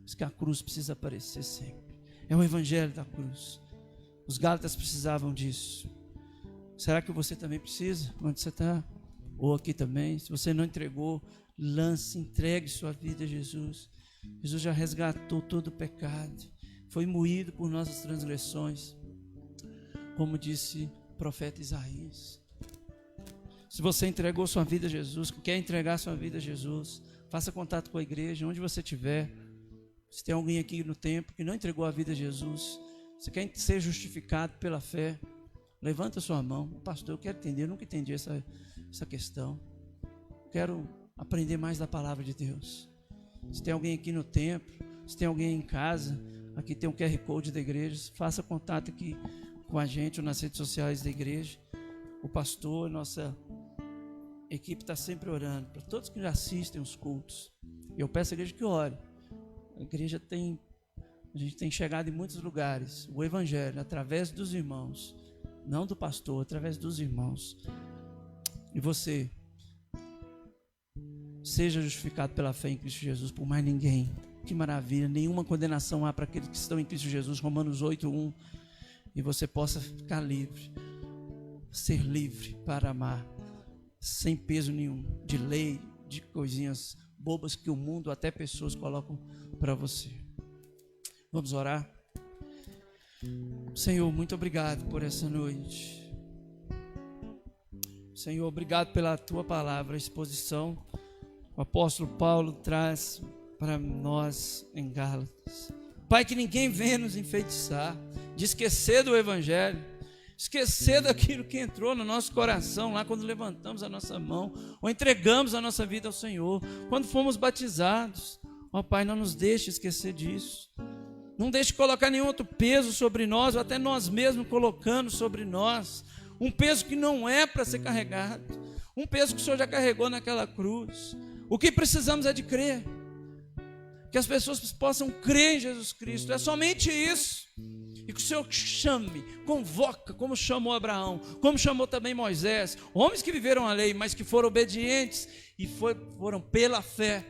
Diz que a cruz precisa aparecer sempre. É o evangelho da cruz. Os Gálatas precisavam disso. Será que você também precisa? Onde você está? Ou aqui também? Se você não entregou, entregue sua vida a Jesus. Jesus já resgatou todo o pecado. Foi moído por nossas transgressões. Como disse o profeta Isaías. Se você entregou sua vida a Jesus, quer entregar sua vida a Jesus, faça contato com a igreja, onde você estiver. Se tem alguém aqui no templo que não entregou a vida a Jesus, você quer ser justificado pela fé, levanta sua mão. Pastor, eu quero entender, eu nunca entendi essa questão. Quero aprender mais da palavra de Deus. Se tem alguém aqui no templo, se tem alguém em casa, aqui tem um QR Code da igreja, faça contato aqui com a gente ou nas redes sociais da igreja. O pastor, nossa equipe está sempre orando para todos que já assistem os cultos. Eu peço à igreja que ore. A igreja tem A gente tem chegado em muitos lugares, o Evangelho, através dos irmãos, não do pastor, através dos irmãos. E você, seja justificado pela fé em Cristo Jesus, por mais ninguém. Que maravilha, nenhuma condenação há para aqueles que estão em Cristo Jesus, Romanos 8:1. E você possa ficar livre, ser livre para amar, sem peso nenhum, de lei, de coisinhas bobas que o mundo, até pessoas, colocam para você. Vamos orar? Senhor, muito obrigado por essa noite. Senhor, obrigado pela tua palavra, a exposição. O apóstolo Paulo traz para nós em Gálatas. Pai, que ninguém venha nos enfeitiçar, de esquecer do Evangelho, esquecer daquilo que entrou no nosso coração lá quando levantamos a nossa mão ou entregamos a nossa vida ao Senhor, quando fomos batizados. Ó Pai, não nos deixe esquecer disso. Não deixe colocar nenhum outro peso sobre nós, ou até nós mesmos colocando sobre nós, um peso que não é para ser carregado, um peso que o Senhor já carregou naquela cruz. O que precisamos é de crer, que as pessoas possam crer em Jesus Cristo, é somente isso. E que o Senhor chame, convoca, como chamou Abraão, como chamou também Moisés, homens que viveram a lei, mas que foram obedientes e foram pela fé.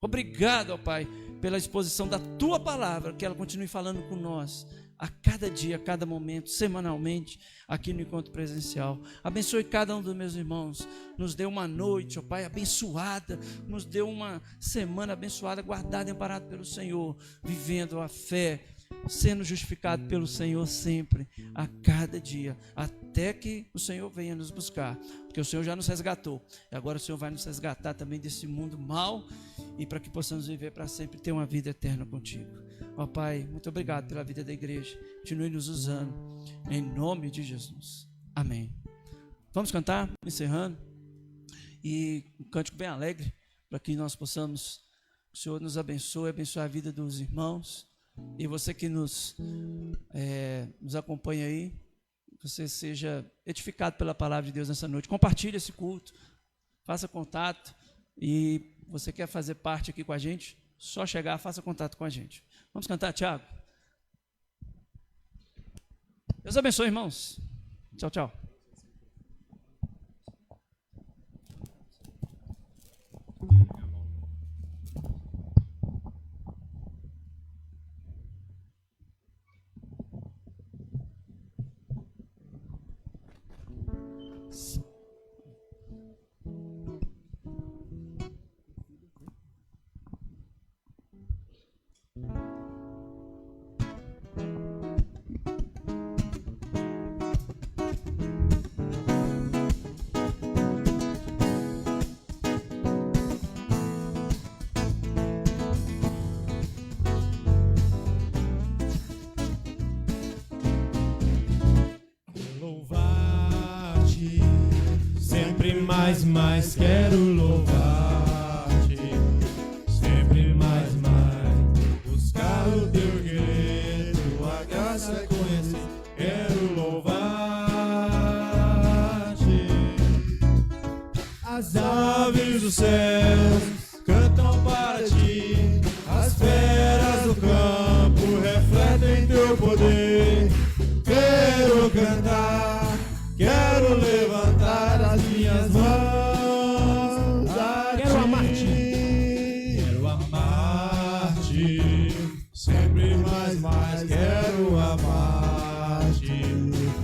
Obrigado, ó Pai, pela exposição da Tua palavra, que ela continue falando com nós, a cada dia, a cada momento, semanalmente, aqui no encontro presencial. Abençoe cada um dos meus irmãos, nos dê uma noite, ó Pai, abençoada, nos dê uma semana abençoada, guardada e amparada pelo Senhor, vivendo a fé, sendo justificado pelo Senhor sempre, a cada dia, até que o Senhor venha nos buscar, porque o Senhor já nos resgatou, e agora o Senhor vai nos resgatar também desse mundo mau, e para que possamos viver para sempre, ter uma vida eterna contigo. Ó Pai, muito obrigado pela vida da igreja, continue nos usando, em nome de Jesus, amém. Vamos cantar, encerrando, e um cântico bem alegre, para que nós possamos, o Senhor nos abençoe, abençoe a vida dos irmãos. E você que nos acompanha aí, você seja edificado pela palavra de Deus nessa noite. Compartilhe esse culto, faça contato. E você quer fazer parte aqui com a gente? Só chegar, faça contato com a gente. Vamos cantar, Tiago? Deus abençoe, irmãos. Tchau, tchau. Mais quero louvar-te, sempre mais, buscar o teu querer, tua graça conhecer, quero louvar-te. As aves dos céus cantam para ti, as feras do campo refletem teu poder. Quero cantar, quero levantar as minhas mãos. Sempre mais, quero amar-te,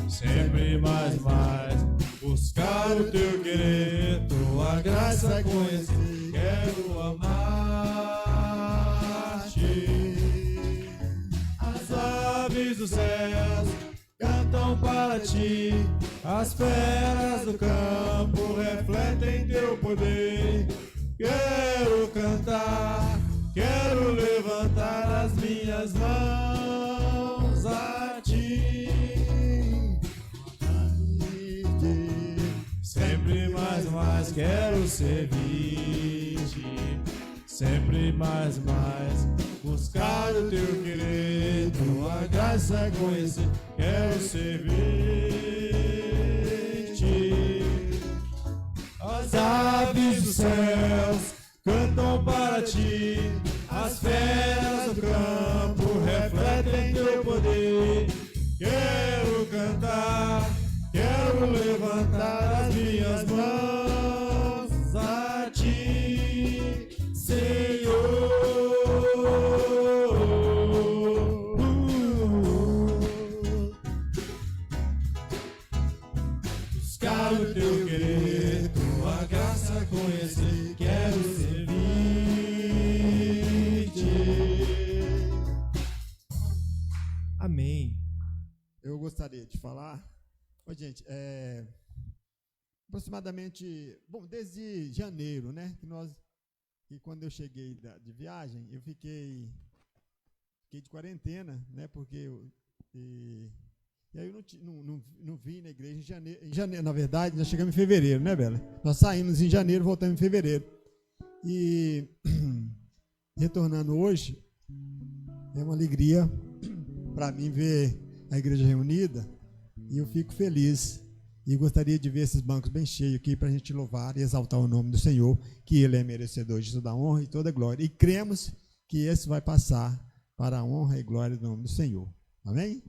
sempre mais, buscar o teu querer, tua graça conhecer, quero amar-te. As aves dos céus cantam para ti, as feras do campo refletem teu poder. Quero cantar, quero levantar as minhas mãos a ti. Sempre mais, quero servir-te. Sempre mais, buscar o teu querer, tua graça conhecer. Quero servir-te. As aves dos céus cantam para ti, as feras do campo Amém. Eu gostaria de falar, gente, aproximadamente, desde janeiro, né, que quando eu cheguei de viagem, eu fiquei de quarentena, né, porque e aí eu não vim na igreja em janeiro, na verdade, nós chegamos em fevereiro, né, Bela? Nós saímos em janeiro, voltamos em fevereiro. E retornando hoje, é uma alegria para mim ver a igreja reunida, e eu fico feliz e gostaria de ver esses bancos bem cheios aqui para a gente louvar e exaltar o nome do Senhor, que Ele é merecedor de toda a honra e toda a glória. E cremos que esse vai passar para a honra e glória do nome do Senhor. Amém?